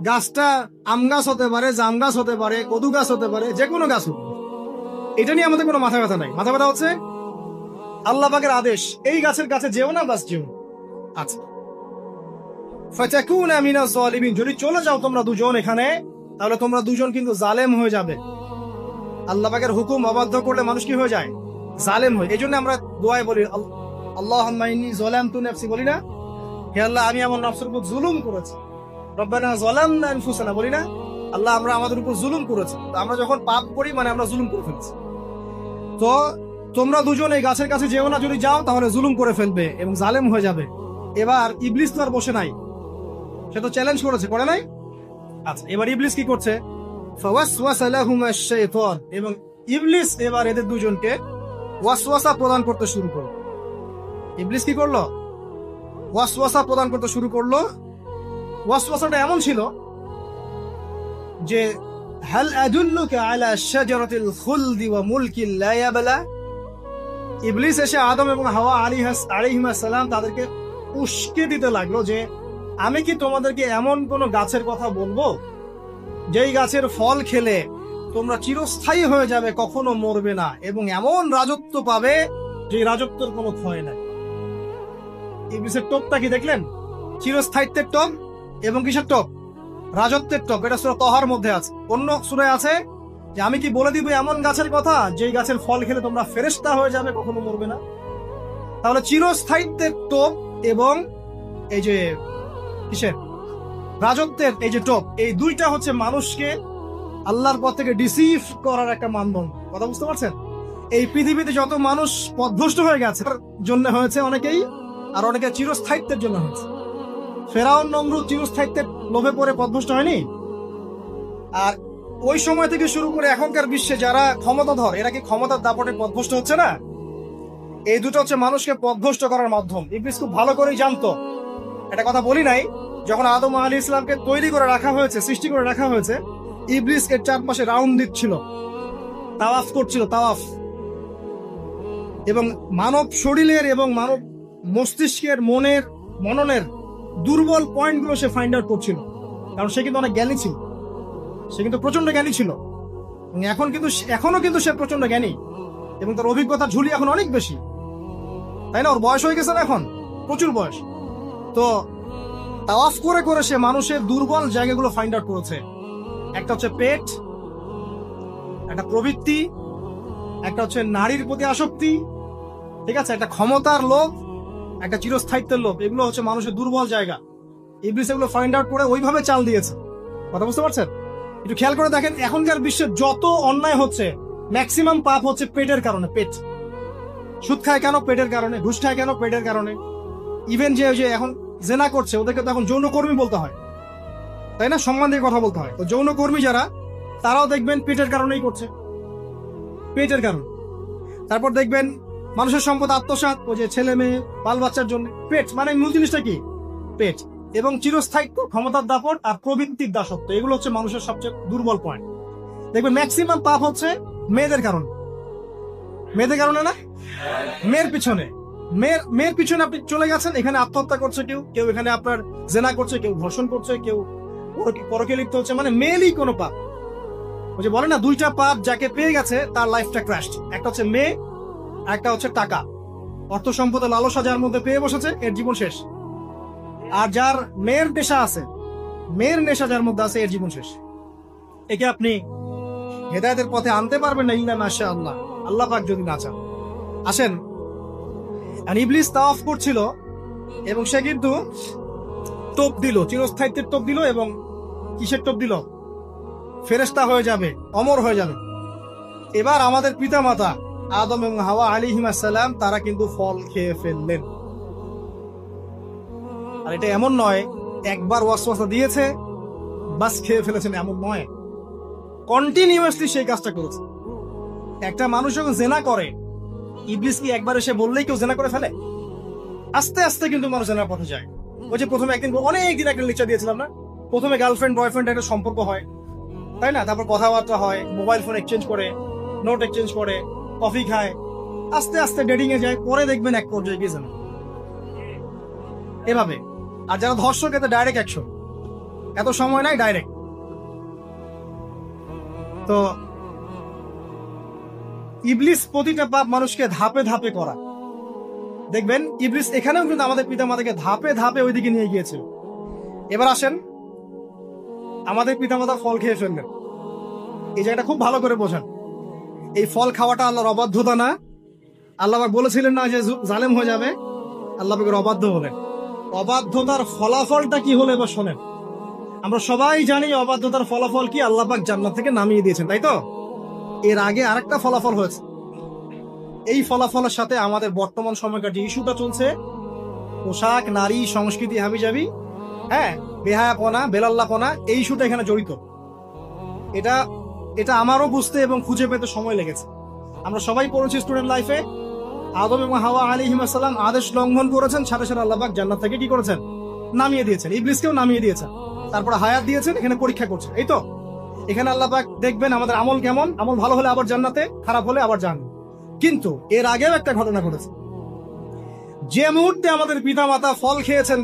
গাছটা আম গাছ হতে পারে, জাম গাছ হতে পারে, কদু গাছ হতে পারে, যে কোনো গাছ হোক, এটা নিয়ে আমাদের কোনো মাথা ব্যথা নাই। মাথা ব্যথা হচ্ছে আল্লাহ পাকের আদেশ, এই গাছের কাছে যেও না, বাস যেও। আচ্ছা, ফাতাকুনা মিনাজ জালিমিন, যদি চলে যাও তোমরা দুজন এখানে, তাহলে তোমরা দুজন কিন্তু জালেম হয়ে যাবে। আল্লাহ পাকের হুকুম অবাধ্য করলে মানুষ কি হয়ে যায়? জালেম হয়। এই জন্য আমরা দোয়ায় বলি, আল্লাহুম্মা ইন্নী যালামতু নাফসি, বলি না? হে আল্লাহ, আমি আমার নফসের উপর জুলুম করেছি। রব্বানা যালামনা আনফুসানা, বলি না? আল্লাহ, আমরা আমাদের উপর জুলুম করেছি। আমরা যখন পাপ করি মানে আমরা জুলুম করে ফেলছি। তো তোমরা দুজন এই গাছের কাছে যেও না, যদি যাও তাহলে জুলুম করে ফেলবে এবং জালেম হয়ে যাবে। এবার ইবলিস তো আর বসে নাই, সে তো চ্যালেঞ্জ করেছে, করে নাই? আচ্ছা, এবার ইবলিস কি করছে? ফাওয়াসওয়াসা লাহুমা শাইতান, এবং ইবলিস এবার এদের দুজনকে ওয়াসওয়াসা প্রদান করতে শুরু করলো। ইবলিস কি করলো? ওয়াসওয়াসা প্রদান করতে শুরু করলো। ওয়াসওয়াসাটা এমন ছিল যে, হাল আদুল্লুকা আলা শাজারাতিল খুলদি ওয়া মুলকিন লা ইয়াবলা। ইবলিস এসে আদম এবং হাওয়া আলাইহিমা সালাম তাদেরকে উস্কে দিতে লাগলো যে, আমি কি তোমাদেরকে এমন কোন গাছের কথা বলবো যেই গাছের ফল খেলে তোমরা চিরস্থায়ী হয়ে যাবে, কখনো মরবে না, এবং এমন রাজত্ব পাবে যে রাজত্বের কোনো ক্ষয় নাই। ইবলিসের টোপটা কি দেখলেন? চিরস্থায়িত্বের টোপ এবং কিসের টোপ? রাজত্বের টোপ। এটা সূরা তাহার মধ্যে আছে। অন্য সূরায় আছে যে, আমি কি বলে দিব এমন গাছের কথা যেই গাছের ফল খেলে তোমরা ফেরেশতা হয়ে যাবে, কখনো মরবে না। তাহলে চিরস্থায়িত্বের টোপ এবং এই যে কিসের রাজত্বের এই যে টোপ, এই দুইটা হচ্ছে মানুষকে আল্লাহর পথ থেকে ডিসিভ করার একটা মানদণ্ড। কথা বুঝতে পারছেন? এই পৃথিবীতে যত মানুষ পথভ্রষ্ট হয়ে গেছে তার জন্য হয়েছে অনেকেই, আর অনেকে চিরস্থায়িত্বের জন্য হয়েছে। ফেরাউন নমরুদ চিরস্থায়িত্বের লোভে পড়ে পথভ্রষ্ট হয়নি? আর ওই সময় থেকে শুরু করে এখনকার বিশ্বে যারা ক্ষমতাধর, এরা কি ক্ষমতার দাপটে পথভ্রষ্ট হচ্ছে না? এই দুটো হচ্ছে মানুষকে পথভ্রষ্ট করার মাধ্যম। ইবলিস খুব ভালো করেই জানতো। এটা কথা বলি নাই, যখন আদম আলাইহিস সালামকে তৈরি করে রাখা হয়েছে, সৃষ্টি করে রাখা হয়েছে, ইবলিস এর চারপাশে রাউন্ড দিচ্ছিল, তাওয়াফ করছিল, তাওয়াফ। এবং মানব শরীরের এবং মানব মস্তিষ্কের, মননের দুর্বল পয়েন্টগুলো সে ফাইন্ড আউট করছিল। কারণ সে কিন্তু অনেক জ্ঞানী ছিল, সে কিন্তু প্রচন্ড জ্ঞানী ছিল, এখনো কিন্তু সে প্রচন্ড জ্ঞানী, এবং তার অভিজ্ঞতার ঝুলি এখন অনেক বেশি, তাই না? ওর বয়স হয়ে গেছে না এখন, প্রচুর বয়স। তো তাওয়াফ করে করে সে মানুষের দুর্বল জায়গাগুলো ফাইন্ড আউট করেছে। একটা হচ্ছে পেট, একটা প্রবৃত্তি, একটা হচ্ছে নারীর প্রতি আসক্তি, ঠিক আছে, একটা ক্ষমতার লোভ, একটা চিরস্থায়িত্বের লোভ। এগুলো হচ্ছে মানুষের দুর্বল জায়গা। ইবলিস এগুলো ফাইন্ড আউট করে ওইভাবে চাল দিয়েছে। কথা বুঝতে পারছেন? একটু খেয়াল করে দেখেন, এখনকার বিশ্বে যত অন্যায় হচ্ছে, ম্যাক্সিমাম পাপ হচ্ছে পেটের কারণে। পেট। সুদ খায় কেন? পেটের কারণে। ঘুষ খায় কেন? পেটের কারণে। ইভেন যে এখন জেনা করছে, ওদেরকে তো এখন যৌনকর্মী বলতে হয়, তাই না? সম্মান দিয়ে কথা বলতে হয়। তো যৌনকর্মী যারা, তারাও দেখবেন পেটের কারণেই করছে। পেটের কারণ। তারপর দেখবেন মানুষের সম্পদ আত্মসাৎ, ওই যে ছেলে মেয়ে বাল বাচ্চার জন্য। পেট মানে মূল জিনিসটা কি? পেট। এবং চিরস্থায়িত্ব, ক্ষমতার দাপট আর প্রবৃত্তির দাসত্ব, এগুলো হচ্ছে মানুষের সবচেয়ে দুর্বল পয়েন্ট। দেখবেন ম্যাক্সিমাম পাপ হচ্ছে মেয়েদের কারণে। মেয়েদের কারণে না? মেয়ের পিছনে, মেয়ের পিছনে আপনি চলে গেছেন, এখানে আত্মহত্যা করছে কেউ, কেউ এখানে আপনার জেনা করছে, কেউ ধর্ষণ করছে, কেউ পরকে লিপ্ত হচ্ছে, মানে মেয়েরই কোনো পাপ। ওই যে বলে না, দুইটা পাপ যাকে পেয়ে গেছে তার লাইফটা ক্র্যাশড। একটা হচ্ছে মেয়ে, একটা হচ্ছে টাকা। অর্থ সম্পদের লালসা যার মধ্যে পেয়ে বসেছে, এর জীবন শেষ। আর যার মেয়ের নেশা আছে, মেয়ের নেশা যার মধ্যে আছে, এর জীবন শেষ। একে আপনি হেদায়েতের পথে আনতে পারবেন না ইল্লা মাশাআল্লাহ, আল্লাহ পাক যদি না চান। আসেন, ইবলিস তাওয়াফ করছিল এবং সে কিন্তু টোপ দিল, চিরস্থায়িত্বের টোপ দিল। এবং কিসের টোপ দিল? ফেরেশতা হয়ে যাবে, অমর হয়ে যাবে। এবার আমাদের পিতামাতা আদম এবং হাওয়া আলাইহিস সালাম তারা কিন্তু ফল খেয়ে ফেললেন। আর এটা এমন নয় একবার ওয়াসওয়াসা দিয়েছে বাস খেয়ে ফেলেছেন, এমন নয়। কন্টিনিউয়াসলি সেই কাজটা করেছে। একটা মানুষ যখন জেনা করে, ইবলিস কি একবার এসে বললেই কেউ জেনা করে ফেলে? আস্তে আস্তে কিন্তু মানুষ জেনার পথে যায়। ওই যে প্রথমে অনেকদিন একটা লেকচার দিয়েছিলাম না, প্রথমে গার্লফ্রেন্ড বয়ফ্রেন্ড একটা সম্পর্ক হয়, তাই না? তারপর কথাবার্তা হয়, মোবাইল ফোন এক্সচেঞ্জ করে, নোট এক্সচেঞ্জ করে, কফি খায়, আস্তে আস্তে ডেটিং এ যায়, পরে দেখবেন এক পর্যায়ে গিয়ে জানা এভাবে। আর যারা ধর্ষক, এতে ডাইরেক্ট অ্যাকশন, এত সময় নাই, ডাইরেক্ট। তো ইবলিস প্রতিটা পাপ মানুষকে ধাপে ধাপে করা। দেখবেন ইবলিস এখানেও কিন্তু আমাদের পিতামাতাকে ধাপে ধাপে ওইদিকে নিয়ে গিয়েছিল। এবার আসেন, আমাদের পিতামাতার ফল খেয়ে ফেললেন, এই জায়গাটা খুব ভালো করে বোঝান। এই ফল খাওয়াটা আল্লাহর অবাধ্যতা না। আল্লাহ পাক বলেছিলেন না যে জালেম হয়ে যাবে, আল্লাহ পাকের অবাধ্য হলেন। অবাধ্যতার ফলাফলটা কি হলো এবার শোনেন। আমরা সবাই জানি অবাধ্যতার ফলাফল কি, আল্লাহ পাক জান্নাত থেকে নামিয়ে দিয়েছেন, তাই তো? এর আগে আরেকটা ফলাফল হয়েছে। এই ফলাফলের সাথে আমাদের বর্তমান সময়কার যে ইস্যুটা চলছে, পোশাক, নারী, সংস্কৃতি, হাবিজাবি, হ্যাঁ, বেহায়াপনা, বেলাল্লাপনা, এই ইস্যুটা এখানে জড়িত। এটা আমারও বুঝতে এবং খুঁজে পেতে সময় লেগেছে। আমরা সবাই পড়েছি স্টুডেন্ট লাইফে, আদম এবং হাওয়া আলাইহিস সালাম আদেশ লঙ্ঘন করেছেন, সাথে সাথে আল্লাহ পাক জান্নাত থেকে কি করেছেন? নামিয়ে দিয়েছেন। ইবলিসকেও নামিয়ে দিয়েছেন, তারপরে হায়াত দিয়েছেন, এখানে পরীক্ষা করছেন, এই তো। এখানে আল্লাহ পাক দেখবেন আমাদের আমল কেমন, আমল ভালো হলে আবার জান্নাতে, খারাপ হলে আবার জাহান্নামে। কিন্তু এর আগেও একটা ঘটনা ঘটেছে। যে মুহূর্তে আমাদের পিতামাতা ফল খেয়েছেন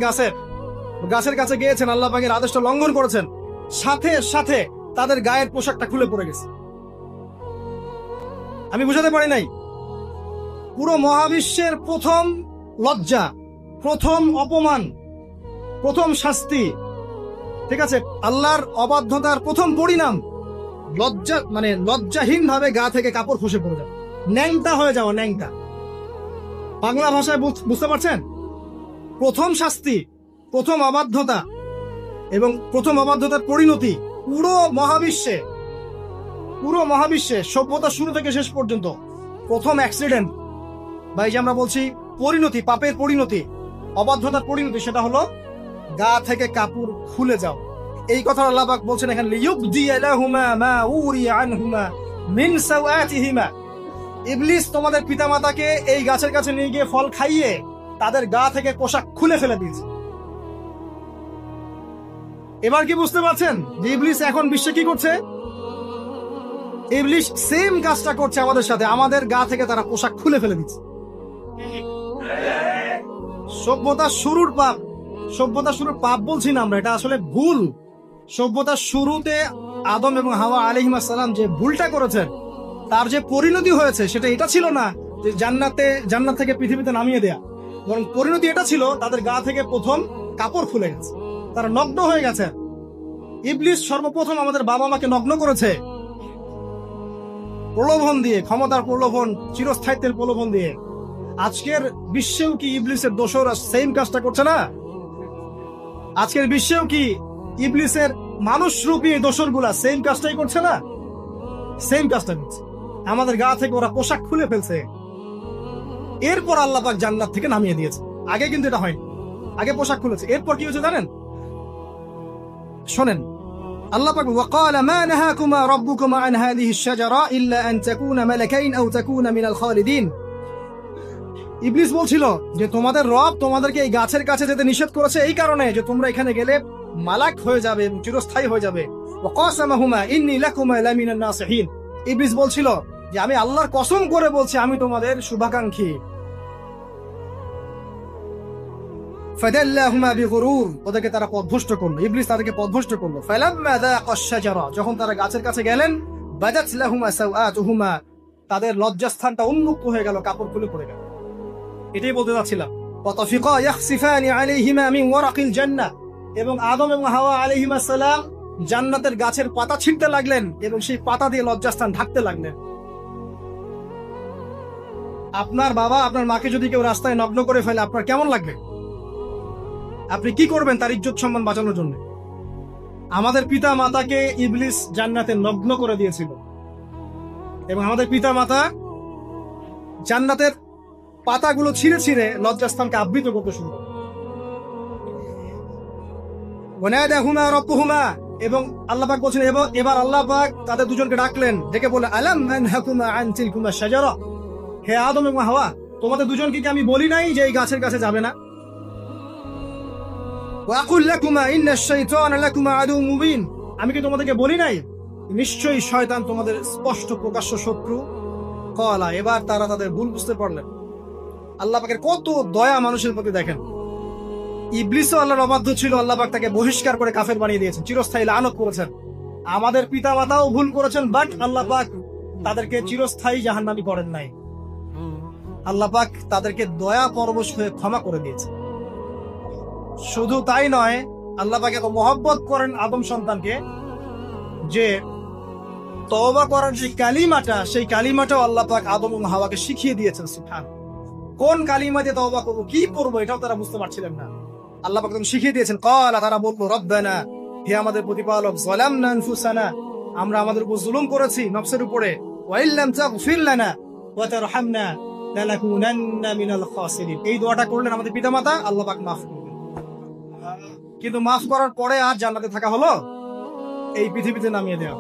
গাছের কাছে গিয়েছেন, আল্লাহ পাকের আদেশটা লঙ্ঘন করেছেন, সাথে সাথে তাদের গায়ের পোশাকটা খুলে পড়ে গেছে। আমি বুঝাতে পারি নাই? পুরো মহাবিশ্বের প্রথম লজ্জা, প্রথম অপমান, প্রথম শাস্তি, ঠিক আছে, আল্লাহর অবাধ্যতার প্রথম পরিণাম, লজ্জাহীন ভাবে গা থেকে কাপড় খসে পড়ে যাওয়া, ন্যাংটা হয়ে যাওয়া, ন্যাংটা। বাংলা ভাষায় বুঝতে পারছেন? প্রথম শাস্তি, প্রথম অবাধ্যতা এবং প্রথম অবাধ্যতার পরিণতি পুরো মহাবিশ্বে সভ্যতা শুরু থেকে শেষ পর্যন্ত প্রথম অ্যাক্সিডেন্ট, বা এই যে আমরা বলছি পরিণতি, পাপের পরিণতি, অবাধ্যতার পরিণতি, সেটা হলো গা থেকে কাপড় খুলে যাও। এই কথা আল্লাহ পাক বলছেন এখানে, লিইউবদিয়া লাহুমা মা উরিয়া আনহুমা মিন সাওয়াতিহিমা। ইবলিস তোমাদের পিতামাতাকে এই গাছের কাছে নিয়ে গিয়ে ফল খাইয়ে তাদের গা থেকে পোশাক খুলে ফেলে দিয়েছে। এবার কি বুঝতে পারছেন যে ইবলিস এখন বিশ্বে কি করছে? ইবলিস সেম কাজটা করছে আমাদের সাথে, আমাদের গা থেকে তারা পোশাক খুলে ফেলে দিচ্ছে। সভ্যতার শুরুর পাপ বলছি না আমরা, এটা আসলে ভুল। সভ্যতার শুরুতে আদম এবং হাওয়া আলাইহিস সালাম যে ভুলটা করেছেন, তার যে পরিণতি হয়েছে, সেটা এটা ছিল না যে জান্নাত থেকে পৃথিবীতে নামিয়ে দেয়া, বরং পরিণতি এটা ছিল তাদের গা থেকে প্রথম কাপড় খুলে গেছে, তারা নগ্ন হয়ে গেছে। ইবলিস সর্বপ্রথম আমাদের বাবা মাকে নগ্ন করেছে প্রলোভন দিয়ে, ক্ষমতার প্রলোভন, চিরস্থায়িত্বের প্রলোভন দিয়ে। আজকের বিশ্বেও কি ইবলিসের দোসররা সেম কাজটা করছে না? আজকের বিশ্বেও কি ইবলিসের মানুষরূপী দোসরগুলা সেম কাজটাই করছে না? সেম কাজটা করছে। আমাদের গা থেকে ওরা পোশাক খুলে ফেলছে, এরপর আল্লাহ পাক জান্নাত থেকে নামিয়ে দিয়েছে। আগে কিন্তু এটা হয়নি, আগে পোশাক খুলেছে। এরপর কি হয়েছে জানেন? শোনেন, আল্লাহ পাক وقال ما نهاكما ربكما عن هذه الشجرة إلا أن تكونا ملكين أو تكونا من الخالدين। ইবলিস বলছিল যে তোমাদের রব তোমাদেরকে এই গাছের কাছে যেতে নিষেধ করেছে এই কারণে যে তোমরা এখানে গেলে মালাক হয়ে যাবে, চিরস্থায়ী হয়ে যাবে। وقاسمهما إني لكما لمن الناصحين। ইবলিস বলছিল যে আমি আল্লাহর কসম করে বলছি আমি তোমাদের শুভাকাঙ্ক্ষী। ফাদাল্লাহুমা বিগুরুর, ওদেরকে তারা পথভ্রষ্ট করলো, ইবলিস তাদেরকে পথভ্রষ্ট করলো। ফালাম্মা যাকাশ শাজারা, যখন তারা গাছের কাছে গেলেন, বাদাত লাহুমা সাওআতুহুমা, তাদের লজ্জাস্থানটা উন্মুক্ত হয়ে গেল, কাপড় খুলে পড়ে গেল। এটাই বলতে যাচ্ছিলাম। ওয়াতাফিকা ইয়াখসিফানি আলাইহিমা মিন ওয়ারাকিল জান্নাহ, এবং আদম এবং হাওয়া আলাইহিমা সালাম জান্নাতের গাছের পাতা ছিঁড়তে লাগলেন এবং সেই পাতা দিয়ে লজ্জাস্থান ঢাকতে লাগলেন। আপনার বাবা আপনার মাকে যদি কেউ রাস্তায় নগ্ন করে ফেলে আপনার কেমন লাগবে? আপনি কি করবেন তার ইজ্জত সম্মান বাঁচানোর জন্য? আমাদের পিতা মাতাকে ইবলিস জান্নাতে নগ্ন করে দিয়েছিল এবং আমাদের পিতা মাতা জান্নাতের পাতাগুলো ছিঁড়ে ছিঁড়ে লজ্জাস্থানকে আবৃত করতে শুরু করে। ওয়ানাদাহুমা রাব্বুহুমা, এবং আল্লাহ পাক বলছেন এবার আল্লাহ পাক তাদের দুজনকে ডাকলেন, ডেকে বলে আলাম আনহাকুমা আন তিলকুমা শাজারা, হে আদম এবং হাওয়া তোমাদের দুজনকে কি আমি বলি নাই যে এই গাছের কাছে যাবে না? ওয়াকুল লাকুমা ইন্নাশ শাইতানা লাকুমা আদুউম মুবিন, আমি কি তোমাদেরকে বলি নাই নিশ্চয়ই শয়তান তোমাদের স্পষ্ট প্রকাশ্য শত্রু? ক্বালা, এবার তারা তাদের ভুল বুঝতে পারলেন। আল্লাহ পাকের কত দয়া মানুষের প্রতি দেখেন। ইবলিসও আল্লাহর অবাধ্য ছিল, আল্লাহ পাক তাকে বহিষ্কার করে কাফের বানিয়ে দিয়েছেন, চিরস্থায়ী লানত করেছেন। আমাদের পিতা মাতাও ভুল করেছেন, বাট আল্লাহ পাক তাদেরকে চিরস্থায়ী জাহান্নামী করেন নাই। আল্লাহ পাক তাদেরকে দয়া পরবশ হয়ে ক্ষমা করে দিয়েছে। শুধু তাই নয়, আল্লাহ পাক এত মহব্বত করেন আদম সন্তানকে যে তওবা করার যে কালিমাটা, সেই কালিমাটাও আল্লাহ পাক আদম এবং হাওয়াকে শিখিয়ে দিয়েছেন। সুবহানাল্লাহ, কোন কালিমা দিয়ে তওবা করবো, কি পড়বো, এটাও তারা বুঝতে পারছিলেন না। আল্লাহ পাক শিখিয়ে দিয়েছেন। ক্বালা, তারা বলল রব্বানা, হে আমাদের প্রতিপালক, যালামনা আনফুসানা, আমরা আমাদের উপর জুলুম করেছি, নফসের উপরে। ওয়া ইল্লাম তাগফির লানা ওয়া তারহামনা লানাকুনান্না মিনাল খাসিরিন। এই দোয়াটা করলেন আমাদের পিতামাতা, আল্লাহ পাক মাফ করবেন। কিন্তু মাফ করার পরে আর জান্নাতে থাকা হলো? এই পৃথিবীতে নামিয়ে দেওয়া।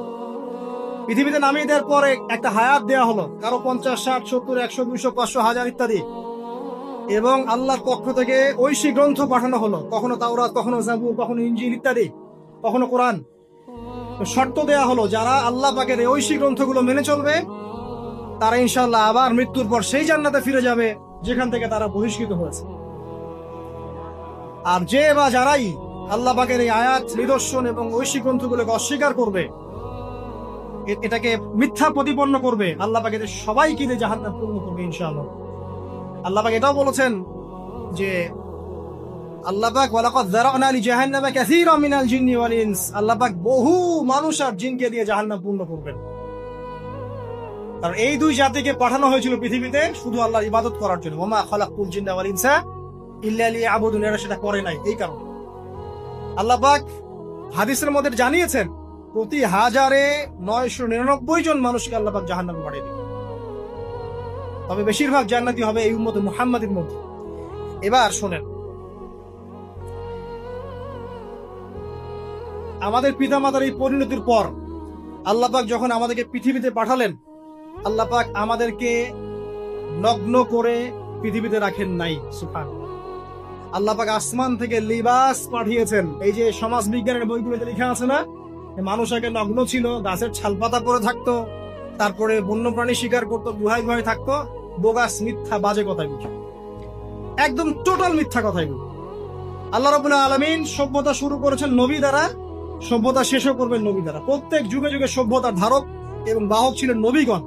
পৃথিবীতে নামিয়ে দেওয়ার পরে একটা হায়াত দেওয়া হলো, কারো 50, 60, 70, 100, 200, 500, 1000 ইত্যাদি। এবং আল্লাহর পক্ষ থেকে ঐশী গ্রন্থ পাঠানো হলো, কখনো তাওরাত, কখনো জাবুর, কখনো ইনজিল ইত্যাদি, কখনো কোরআন। শর্ত দেয়া হলো যারা আল্লাহ পাকের এই ঐশী গ্রন্থগুলো মেনে চলবে তারা ইনশাআল্লাহ আবার মৃত্যুর পর সেই জান্নাতে ফিরে যাবে যেখান থেকে তারা বহিষ্কৃত হয়েছে। আর যে বা যারাই আল্লাহ পাকের এই আয়াত, নিদর্শন এবং ঐশী গ্রন্থগুলোকে অস্বীকার করবে, এটাকে মিথ্যা প্রতিপন্ন করবে, আল্লাহ পাক এদের সবাইকে দিয়ে জাহান্নাম পূর্ণ করবে ইনশাআল্লাহ। আল্লাহ পাক এটাও বলেছেন যে আল্লাহ পাক ওয়ালাকাদ যারানা লিজাহান্নামা কাসীরাম মিনাল জিন্নি ওয়াল ইনস, আল্লাহ পাক বহু মানুষ আর জিনকে দিয়ে জাহান্নাম পূর্ণ করবেন। কারণ এই দুই জাতিকে পাঠানো হয়েছিল পৃথিবীতে শুধু আল্লাহর ইবাদত করার জন্য। ওমা খালাকুল জিন্না ওয়াল ইনসা ইল্লা লিয়াবুদুন, এরা সেটা করে নাই। এই কারণে আল্লাহ পাক হাদিসের মধ্যে জানিয়েছেন প্রতি 1099 জন মানুষকে আল্লাহ পাক জাহান্নামে পাঠিয়ে দিবেন। তবে বেশিরভাগ জান্নাতি হবে এই উম্মতে মুহাম্মাদের মধ্যে। এবার শোনেন, আমাদের পিতামাতার এই পরিণতির পর আল্লাহ পাক যখন আমাদেরকে পৃথিবীতে পাঠালেন, আল্লাহ পাক আমাদেরকে নগ্ন করে পৃথিবীতে রাখেন নাই। সুবহানাল্লাহ, আল্লাহ পাক আসমান থেকে লিবাস পাঠিয়েছেন। এই যে সমাজ বিজ্ঞানের বইগুলোতে লেখা আছে না, মানুষ আগে নগ্ন ছিল, গাছের ছালপাতা পরে থাকতো, তারপরে বন্যপ্রাণী শিকার করতো, গুহায় গুহায় থাকতো। বোগাস, মিথ্যা, বাজে কথা এগুলো, একদম টোটাল মিথ্যা কথা এগুলো। আল্লাহ রাব্বুল আলামিন সভ্যতা শুরু করেছেন নবী দ্বারা, সভ্যতা শেষও করবেন নবী দ্বারা। প্রত্যেক যুগে যুগে সভ্যতার ধারক এবং বাহক ছিলেন নবীগণ।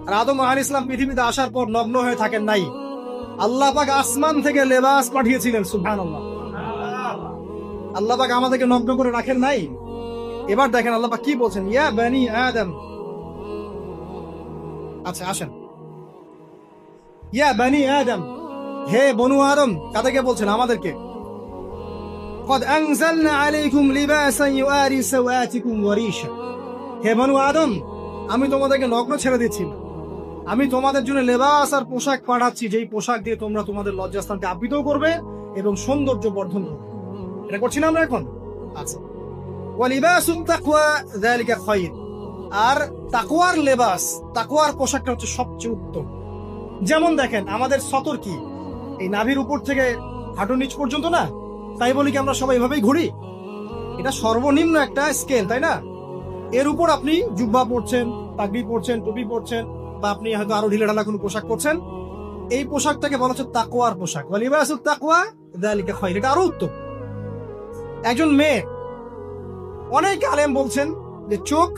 আর আদম আলাইহিস সালাম পৃথিবীতে আসার পর নগ্ন হয়ে থাকেন নাই। আল্লাহ পাক আসমান থেকে লেবাস পাঠিয়েছিলেন। সুবহানাল্লাহ, আল্লাহ পাক আমাদেরকে নগ্ন করে রাখেন নাই। এবার দেখেন আল্লাহ পাক কি বলছেন, ইয়া বানি আদম। আচ্ছা আসেন, ইয়া বানি আদম, হে বনু আদম, কাদেরকে বলছেন? আমাদেরকে। قد أنزلنا عليكم لباسا يواري سوآتكم وريشا, হে বনু আদম, আমি তোমাদেরকে নগ্ন ছেড়ে দিচ্ছি না, আমি তোমাদের জন্য লেবাস আর পোশাক পাঠাচ্ছি, যেই পোশাক দিয়ে তোমরা তোমাদের লজ্জাস্থানকে আবৃত করবে এবং সৌন্দর্য বর্ধন করবে। এটা করছি না আমরা এখন? আচ্ছা, ওয়া লিবাসুত তাকওয়া যালিকা খায়র, আর তাকওয়ার লেবাস, তাকওয়ার পোশাকটা হচ্ছে সবচেয়ে উত্তম। যেমন দেখেন আমাদের সতর কি এই নাভির উপর থেকে হাঁটুর নিচ পর্যন্ত না, তাই বলি কি আমরা সবাই এভাবেই ঘুরি? এটা সর্বনিম্ন একটা স্কেল, তাই না? এর উপর আপনি জুব্বা পরছেন, পাগড়ি পরছেন, টুপি পরছেন, বা আপনি হয়তো আরো ঢিলেঢালা কোনো পোশাক পরছেন, এই পোশাকটাকে বলা হচ্ছে তাকওয়ার পোশাক। ওয়া লিবাসুত তাকওয়া যালিকা খায়র, এটা আরো উত্তম। একজন মেয়ে, অনেক আলেম বলছেন যে চোখ,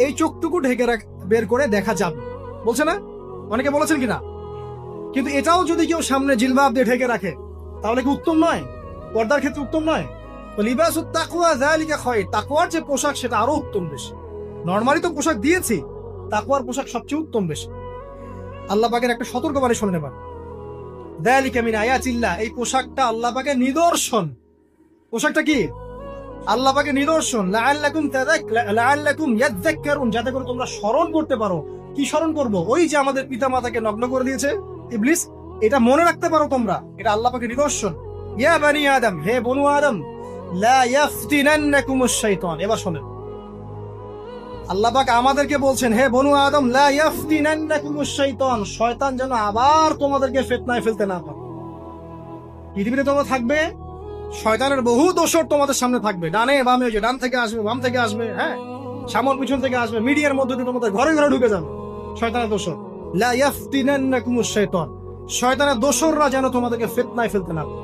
এই চোখটুকু ঢেকে বের করে দেখা যাবে, বলছে না? অনেকে বলেছেন কিনা? কিন্তু এটাও যদি কেউ সামনে জিলবাব দিয়ে ঢেকে রাখে তাহলে কি উত্তম নয়? পর্দার ক্ষেত্রে উত্তম নয়? তো লিবাসুত তাকওয়া যালিকা খায়র, তাকওয়ার যে পোশাক সেটা আরো উত্তম বেশি। নরমালি তো পোশাক দিয়েছি, তাকওয়ার পোশাক সবচেয়ে উত্তম বেশি। আল্লাহ পাকের একটা সতর্কবাণী শুনে নেবার, যালিকা মিন আয়াতিল্লাহ, এই পোশাকটা আল্লাহ পাকের নিদর্শন। পোশাকটা কি? আল্লাহ পাকের নিদর্শন। লাআল্লাকুম ইয়াযাক্কারুন, যাতে করে তোমরা স্মরণ করতে পারো। কি স্মরণ করবো? ওই যে আমাদের পিতা মাতাকে নগ্ন করে দিয়েছে ইবলিস, এটা মনে রাখতে পারো তোমরা, এটা আল্লাহ পাকের নিদর্শন। ইয়া বানি আদম, হে বনু আদম, লা ইয়াফতিনান্নাকুমুশ শাইতান। এবার শোনেন, আল্লাহ পাক আমাদেরকে বলছেন, হে বনু আদম, লা ইয়াফতিনান্নাকুমুশ শাইতান, শয়তান যেন আবার তোমাদেরকে ফিতনায় ফেলতে না পারে। পৃথিবীতে তোমরা থাকবে, শয়তানের বহু দোসর তোমাদের সামনে থাকবে, ডানে বামে, যে ডান থেকে আসবে, বাম থেকে আসবে, হ্যাঁ, সামন পিছন থেকে আসবে, মিডিয়ার মধ্যে দিয়ে তোমাদের ঘরে ঘরে ঢুকে যাবে শয়তানের দোসর। লা ইয়াফতিনান্নাকুমুশ শাইতান, শয়তানের দোসররা যেন তোমাদেরকে ফিতনায় ফেলতে না পারে।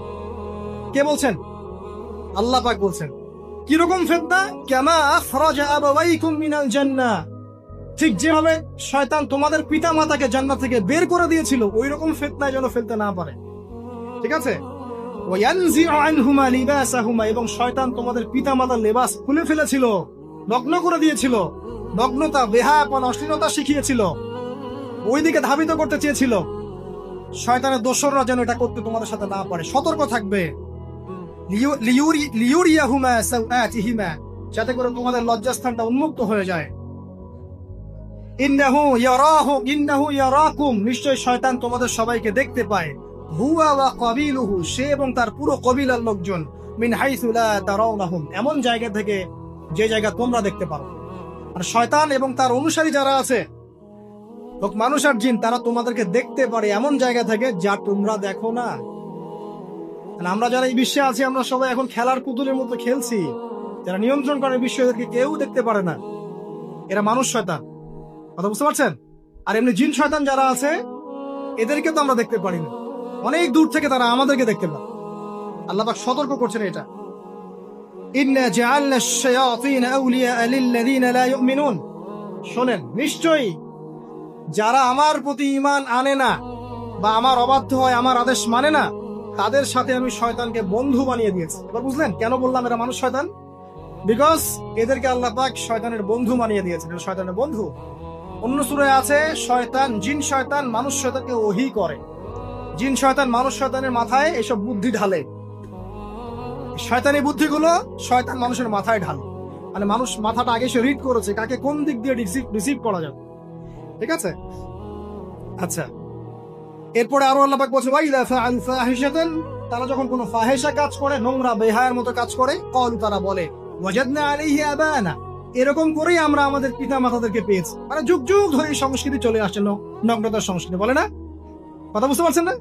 কে বলছেন? আল্লাহ পাক বলছেন। কিরকম ফিতনা? কামা আখরাজা আবাওয়াইকুম মিনাল জান্নাহ, ঠিক যেভাবে শয়তান তোমাদের পিতা মাতাকে জান্নাত থেকে বের করে দিয়েছিল, ওই রকম ফিতনায় যেন ফেলতে না পারে। ঠিক আছে? ওয়ায়ানজিউ আনহুমা লিবাসাহুমা, এবং শয়তান তোমাদের পিতা মাতার লেবাস খুলে ফেলেছিল, নগ্ন করে দিয়েছিল, নগ্নতা, বেহায়াপন, অশ্লীলতা শিখিয়েছিল, ওইদিকে ধাবিত করতে চেয়েছিল। শয়তানের দোসররা যেন এটা করতে তোমাদের সাথে না পারে, সতর্ক থাকবে। লিউরিয়াহুমা সাওআতিহিমা, যাতে করে তোমাদের লজ্জাস্থানটা উন্মুক্ত হয়ে যায়। ইন্নাহু ইয়ারাকুম, নিশ্চয় শয়তান তোমাদের সবাইকে দেখতে পায়। হুয়া ওয়া কাবিলুহু, সে এবং তার পুরো কবিলার লোকজন, মিন হাইসু লা তারাউনাহুম, এমন জায়গা থেকে যে জায়গা তোমরা দেখতে পারো। আর শয়তান এবং তার অনুসারী যারা আছে, হোক মানুষ আর জিন, তারা তোমাদেরকে দেখতে পারে এমন জায়গা থেকে যা তোমরা দেখো না। আমরা যারা এই বিশ্বে আছি, আমরা সবাই এখন খেলার পুতুলের মতো খেলছি। যারা নিয়ন্ত্রণ করে বিশ্ব, এদেরকে কেউ দেখতে পারে না, এরা মানুষ শয়তান। কথা বুঝতে পারছেন? আর এমনি জিন শয়তান যারা আছে, এদেরকে তো আমরা দেখতে পারি না, অনেক দূর থেকে তারা আমাদেরকে দেখতে পায়। আল্লাহ পাক সতর্ক করছেন এটা। ইন্না জাআলনা আশ-শায়াতিন আউলিয়া লিল্লাযিনা লা ইউমিনুন, শোনেন, নিশ্চয়ই যারা আমার প্রতি ঈমান আনে না বা আমার অবাধ্য হয়, আমার আদেশ মানে না, তাদের সাথে আমি শয়তানকে বন্ধু বানিয়ে দিয়েছি। এবার বুঝলেন কেন বললাম এরা মানুষ শয়তান? বিকজ এদেরকে আল্লাহ পাক শয়তানের বন্ধু বানিয়ে দিয়েছেন, এরা শয়তানের বন্ধু। অন্য সূরায় আছে, শয়তান, জিন শয়তান মানুষ শয়তানকে ওহী করে। জিন শয়তান মানুষ শয়তানের মাথায় এসব বুদ্ধি ঢালে, শয়তানি বুদ্ধিগুলো শয়তান মানুষের মাথায় ঢালে। মানে মানুষ মাথাটা আগে সে রিড করেছে, কাকে কোন দিক দিয়ে রিসিভ করা যাবে। ঠিক আছে? আচ্ছা, এরপরে আরো আল্লাহ পাক বলছে, ওয়াইদা ফাআল ফাহিশাতান, তারা যখন কোনো ফাহিশা কাজ করে, নোংরা বেহায়ার মতো কাজ করে, ক্বালু, তারা বলে, ওয়াজাদনা আলাইহি আবানা, এরকম করেই আমরা আমাদের পিতা মাতাদেরকে পেয়েছি। মানে যুগ যুগ ধরে এই সংস্কৃতি চলে আসছে, নগ্নতার সংস্কৃতি, বলে না? কথা বুঝতে পারছেন না?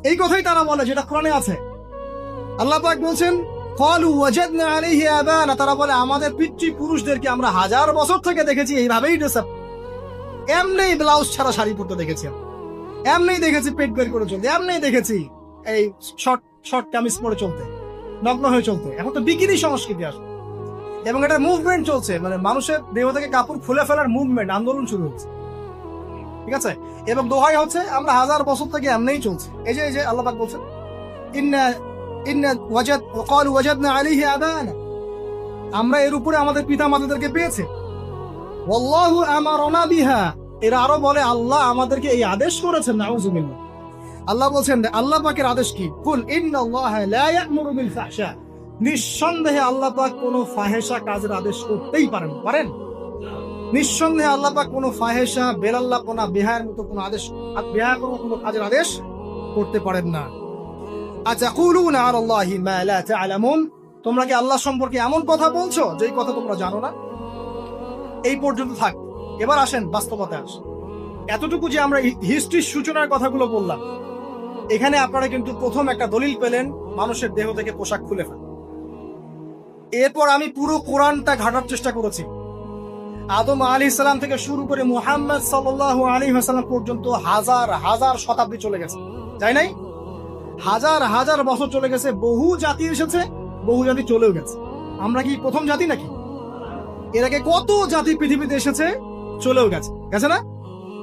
এই কথাই তারা বলে, যেটা কোরআনে আছে। আল্লাহ পাক বলছেন, ক্বালু ওয়াজাদনা আলাইহি আবানা, তারা বলে আমাদের পিতৃপুরুষদেরকে আমরা 1000 বছর থেকে দেখেছি এইভাবেই ড্রেস আপ, এমনি ব্লাউজ ছাড়া শাড়ি পরতে দেখেছি, এমনি দেখেছি পেট বের করে চলতে, এমনি দেখেছি এই শর্ট কামিজ পরে চলতে, নগ্ন হয়ে চলতে। এখন তো বিকিনি সংস্কৃতি আসে, এবং এটা মুভমেন্ট চলছে, মানে মানুষের দেহ থেকে কাপড় খুলে ফেলার মুভমেন্ট, আন্দোলন শুরু হচ্ছে। ঠিক আছে? এবং দোহাই হচ্ছে আমরা 1000 বছর থেকে এমনিই চলছে। এই যে আল্লাহ পাক বলছেন, ক্বালু ওয়াজাদনা আলাইহি আবানা, আমরা এর উপরে আমাদের পিতা মাতাদেরকে পেয়েছে। ওয়াল্লাহু আমারানা বিহা, এরা আরো বলে আল্লাহ আমাদেরকে এই আদেশ করেছেন। নাউযুবিল্লাহ। আল্লাহ বলছেন, আল্লাহ পাকের আদেশ কি? কুল ইন্নাল্লাহা লা ইয়া'মুরু বিল ফাহশা, নিঃসন্দেহে আল্লাহ পাক কোনো ফাহেশা কাজের আদেশ করতেই পারেন? নিঃসন্দেহে আল্লাহ পাক কোনো ফাহেশা, বেলাল্লাপনা, বেহায়ার মতো কোনো আদেশ, কোনো কাজের আদেশ করতে পারেন না। আতাকুলুনা আলাল্লাহি মা লা তা'লামুন, তোমরা কি আল্লাহ সম্পর্কে এমন কথা বলছো যেই কথা তোমরা জানো না? এই পর্যন্ত থাক। এবার আসেন বাস্তবতায় আসেন। এতটুকু যে আমরা হিস্ট্রির সূচনার কথাগুলো বললাম, এখানে আপনারা কিন্তু প্রথম একটা দলিল পেলেন মানুষের দেহ থেকে পোশাক খুলে ফেলা। এরপর আমি পুরো কোরআনটা ঘাটার চেষ্টা করেছি। আদম আলাইহিস সালাম থেকে শুরু করে মুহাম্মদ সাল্লাল্লাহু আলাইহি ওয়াসাল্লাম পর্যন্ত হাজার হাজার শতাব্দী চলে গেছে, তাই নাই? হাজার হাজার বছর চলে গেছে, বহু জাতি এসেছে, বহু জাতি চলেও গেছে। আমরা কি প্রথম জাতি নাকি? এর আগে কত জাতি পৃথিবীতে এসেছে, চলেও গেছে, গেছে না?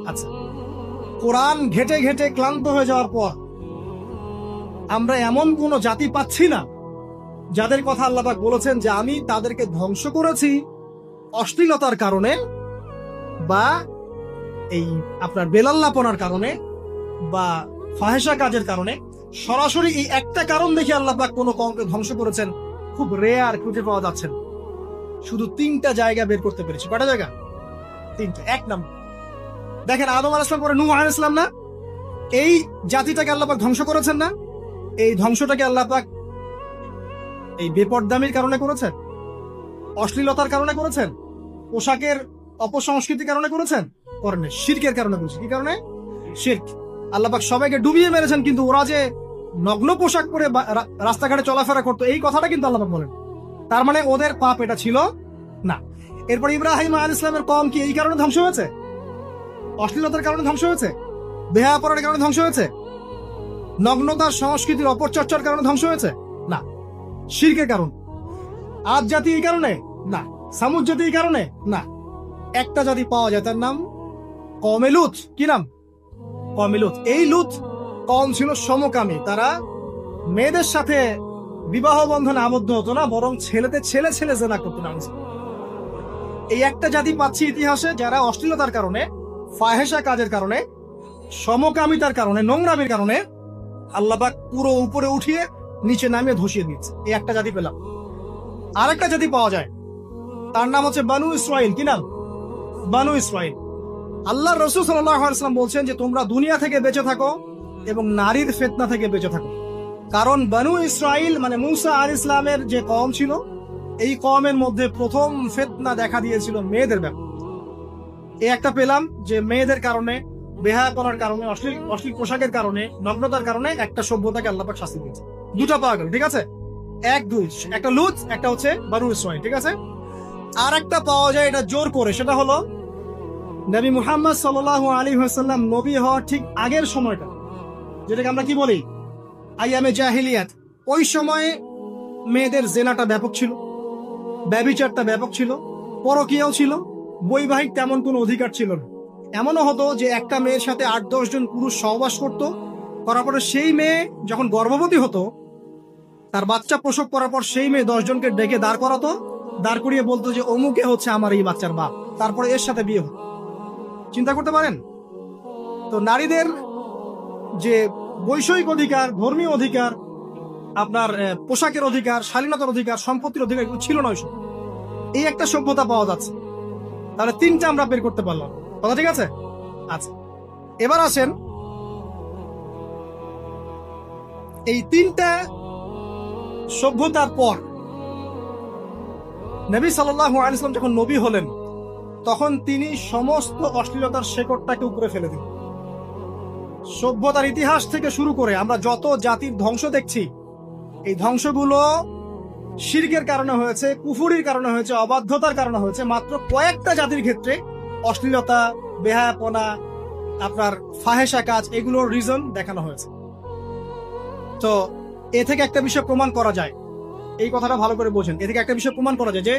আচ্ছা, কোরআন ঘেটে ঘেটে ক্লান্ত হয়ে যাওয়ার পর আমরা এমন কোন জাতি পাচ্ছি না যাদের কথা আল্লাহ পাক বলেছেন যে আমি তাদেরকে ধ্বংস করেছি অশ্লীলতার কারণে বা এই আপনার বেলাল্লাপনার কারণে বা ফাহেসা কাজের কারণে। সরাসরি এই একটা কারণ দেখে আল্লাহ পাক কোনো কওমকে ধ্বংস করেছেন খুব রেয়ার, খুঁজে পাওয়া যাচ্ছে না। শুধু 3টা জায়গা বের করতে পেরেছি। কয়টা জায়গা? 3টা। 1 নম্বর দেখেন, আদম আলাইহিস সালাম পরে নূহ আলাইহিস সালাম না, এই জাতিটাকে আল্লাহ পাক ধ্বংস করেছেন না? এই ধ্বংসটাকে আল্লাহ পাক এই বেপরদামির কারণে করেছেন, অশ্লীলতার কারণে করেছেন, পোশাকের অপসংস্কৃতির কারণে করেছেন? করেন না, শিরকের কারণে করেছেন। কি কারণে? শিরক। আল্লাহ পাক সবাইকে ডুবিয়ে মেরেছেন, কিন্তু ওরা যে নগ্ন পোশাক পরে রাস্তাঘাটে চলাফেরা করতো এই কথাটা কিন্তু আল্লাহ পাক বলেন। তার মানে ওদের পাপ এটা ছিল না। এরপর ইব্রাহিম আলাইহিস সালামের কওম কি এই কারণে ধ্বংস হয়েছে? অশ্লীলতার কারণে ধ্বংস হয়েছে? বেহায়াপনার কারণে ধ্বংস হয়েছে? নগ্নতার সংস্কৃতির অপচর্চার কারণে ধ্বংস হয়েছে? না, শিরকের কারণ। আদ জাতি এই কারণে? না। সামুদ জাতি এই কারণে? না। একটা জাতি পাওয়া যায়, তার নাম কওমে লূত। কি নাম? কওমে লূত। এই লূত কওম ছিল সমকামী। তারা মেয়েদের সাথে বিবাহ বন্ধনে আবদ্ধ হতো না, বরং ছেলেতে ছেলে ছেলে জেনা করতো না। এই একটা জাতি পাচ্ছি ইতিহাসে যারা অশ্লীলতার কারণে, ফাহেসা কাজের কারণে, সমকামিতার কারণে, নোংরামির কারণে আল্লাহ পাক পুরো উপরে উঠিয়ে নিচে নামিয়ে ধসিয়ে দিয়েছে। এই একটা জাতি পেলাম। আর একটা জাতি পাওয়া যায়, তার নাম হচ্ছে বানু ইসরাইল। কি নাম? বানু ইসরাইল। আল্লাহ রাসূল সাল্লাল্লাহু আলাইহি ওয়াসাল্লাম বলছেন যে তোমরা দুনিয়া থেকে বেঁচে থাকো এবং নারীর ফিতনা থেকে বেঁচে থাকো। কারণ বানু ইসরাইল মানে মূসা আলাইহিস সালামের যে কওম ছিল, এই কওমের মধ্যে প্রথম ফিতনা দেখা দিয়েছিল মেয়েদের ব্যাপারে। এই একটা পেলাম যে মেয়েদের কারণে, বেহায়াপনার কারণে, অশ্লীল পোশাকের কারণে, নগ্নতার কারণে একটা সভ্যতাকে আল্লাহ পাক শাস্তি দিয়েছে। 2টা পাওয়া গেল, ঠিক আছে? 1, 2, একটা লূত, একটা হচ্ছে বানু ইসরাইল, ঠিক আছে? আর একটা পাওয়া যায় এটা জোর করে, সেটা হলো নবী মুহাম্মদ সাল্লাল্লাহু আলাইহি ওয়াসাল্লাম নবী হওয়ার ঠিক আগের সময়টা, যেটাকে আমরা কি বলি আইয়ামে জাহিলিয়াত। ওই সময়ে মেয়েদের জেনাটা ব্যাপক ছিল, ব্যভিচারটা ব্যাপক ছিল, পরকীয়াও ছিল, বৈবাহিক তেমন কোনো অধিকার ছিল না। এমনও হতো যে একটা মেয়ের সাথে 8-10 জন পুরুষ সহবাস করতো, করার পরে সেই মেয়ে যখন গর্ভবতী হতো, তার বাচ্চা প্রসব করার পর সেই মেয়ে 10 জনকে ডেকে দাঁড় করাতো, দাঁড় করিয়ে বলতো যে অমুকে হচ্ছে আমার এই বাচ্চার বাপ, তারপরে এর সাথে বিয়ে হতো। চিন্তা করতে পারেন? তো নারীদের যে বৈষয়িক অধিকার, ধর্মীয় অধিকার, আপনার পোশাকের অধিকার, শালীনতার অধিকার, সম্পত্তির অধিকার এগুলো ছিল না ওই সময়। এই একটা সভ্যতা পাওয়া যাচ্ছে। তাহলে 3টা আমরা বের করতে পারলাম, কথা ঠিক আছে? আচ্ছা, এবার আসেন এই 3টা সভ্যতার পর নবী সাল্লাল্লাহু আলাইহি ওয়াসাল্লাম যখন নবী হলেন, তখন তিনি সমস্ত অশ্লীলতার শেকড়টাকে উপরে ফেলে দিলেন। সভ্যতার ইতিহাস থেকে শুরু করে আমরা যত জাতির ধ্বংস দেখছি, এই ধ্বংসগুলো শিরকের কারণে হয়েছে, কুফরির কারণে হয়েছে, অবাধ্যতার কারণে হয়েছে। মাত্র কয়েকটা জাতির ক্ষেত্রে অশ্লীলতা, বেহায়াপনা, আপনার ফাহেসা কাজ, এগুলোর রিজন দেখানো হয়েছে। তো এ থেকে একটা বিষয় প্রমাণ করা যায়, এই কথাটা ভালো করে বোঝেন। এ থেকে একটা বিষয় প্রমাণ করা যায় যে